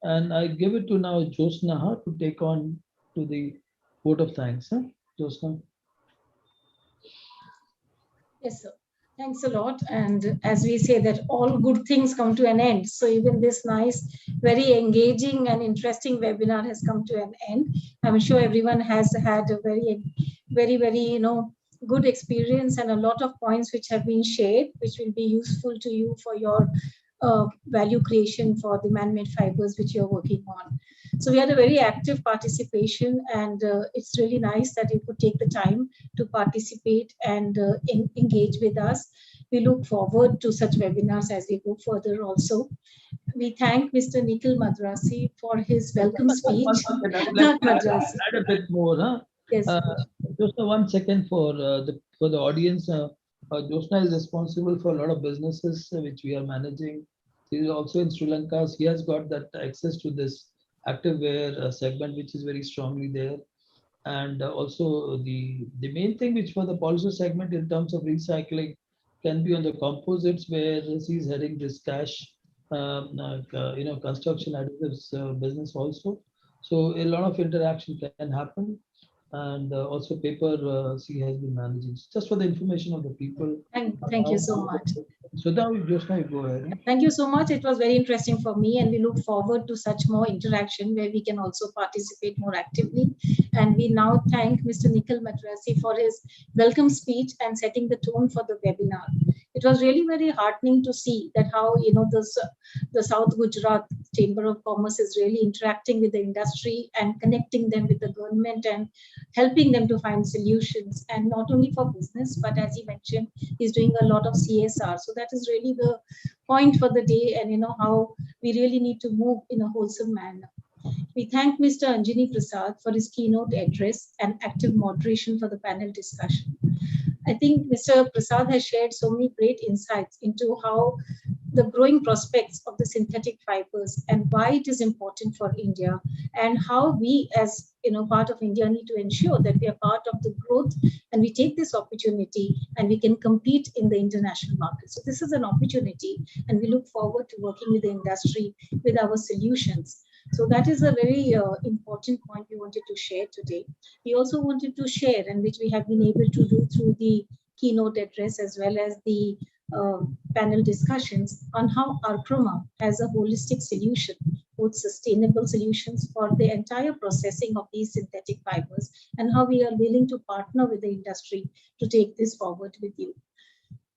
And I give it to now Josnaha to take on to the vote of thanks. Huh? Josna? Yes, sir. Thanks a lot. And as we say that all good things come to an end. So even this nice, very engaging and interesting webinar has come to an end. I'm sure everyone has had a very, good experience and a lot of points which have been shared, which will be useful to you for your value creation for the man-made fibers which you're working on. So we had a very active participation, and it's really nice that you could take the time to participate and engage with us. We look forward to such webinars as we go further also. We thank Mr. Nikhil Madrasi for his welcome speech. Not Madrasi. Add a bit more, huh? Yes. Just 1 second for the audience. Josna is responsible for a lot of businesses which we are managing. He is also in Sri Lanka. So he has got that access to this activewear segment, which is very strongly there. And also the main thing which for the polyester segment in terms of recycling can be on the composites, where he's heading this cash, construction additives business also. So a lot of interaction can happen. And also paper C has been managing. Just for the information of the people. Thank you so much. So now Josna, you go ahead. Thank you so much. It was very interesting for me, and we look forward to such more interaction where we can also participate more actively. And we now thank Mr. Nikhil Madrasi for his welcome speech and setting the tone for the webinar. It was really very heartening to see that how the South Gujarat Chamber of Commerce is really interacting with the industry and connecting them with the government and helping them to find solutions, and not only for business, but as he mentioned, he's doing a lot of CSR. So that is really the point for the day, and how we really need to move in a wholesome manner. We thank Mr. Anjani Prasad for his keynote address and active moderation for the panel discussion. I think Mr. Prasad has shared so many great insights into how the growing prospects of the synthetic fibers and why it is important for India, and how we as part of India need to ensure that we are part of the growth and we take this opportunity and we can compete in the international market. So this is an opportunity, and we look forward to working with the industry with our solutions. So that is a very important point we wanted to share today. We also wanted to share, and which we have been able to do through the keynote address as well as the panel discussions, on how Archroma has a holistic solution, both sustainable solutions for the entire processing of these synthetic fibers, and how we are willing to partner with the industry to take this forward with you.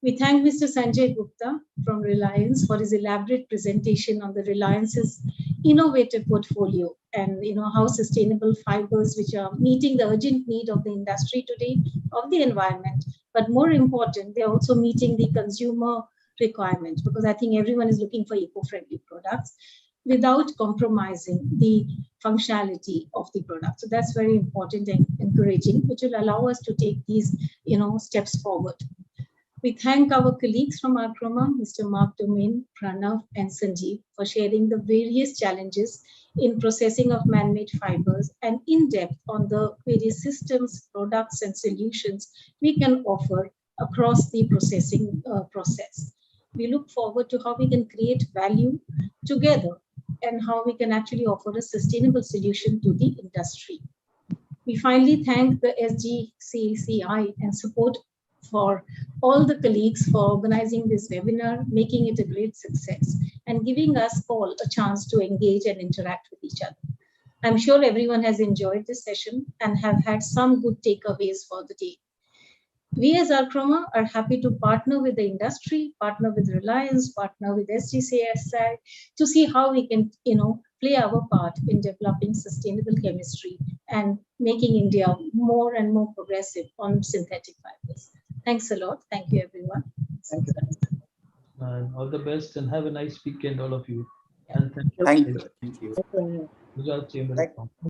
We thank Mr. Sanjay Gupta from Reliance for his elaborate presentation on the Reliance's innovative portfolio, and how sustainable fibers, which are meeting the urgent need of the industry today, of the environment, but more important, they're also meeting the consumer requirements, because I think everyone is looking for eco-friendly products without compromising the functionality of the product. So that's very important and encouraging, which will allow us to take these steps forward. We thank our colleagues from Archroma, Mr. Mark Domain, Pranav, and Sanjeev, for sharing the various challenges in processing of man-made fibers and in depth on the various systems, products, and solutions we can offer across the processing process. We look forward to how we can create value together and how we can actually offer a sustainable solution to the industry. We finally thank the SGCCI and support for all the colleagues for organizing this webinar, making it a great success, and giving us all a chance to engage and interact with each other. I'm sure everyone has enjoyed this session and have had some good takeaways for the day. We as Archroma are happy to partner with the industry, partner with Reliance, partner with SGCSI to see how we can, play our part in developing sustainable chemistry and making India more and more progressive on synthetic fibers. Thanks a lot. Thank you, everyone. Thank you. And all the best, and have a nice weekend, all of you. And Thank you. Thank you. Gujarat Chamber of Commerce.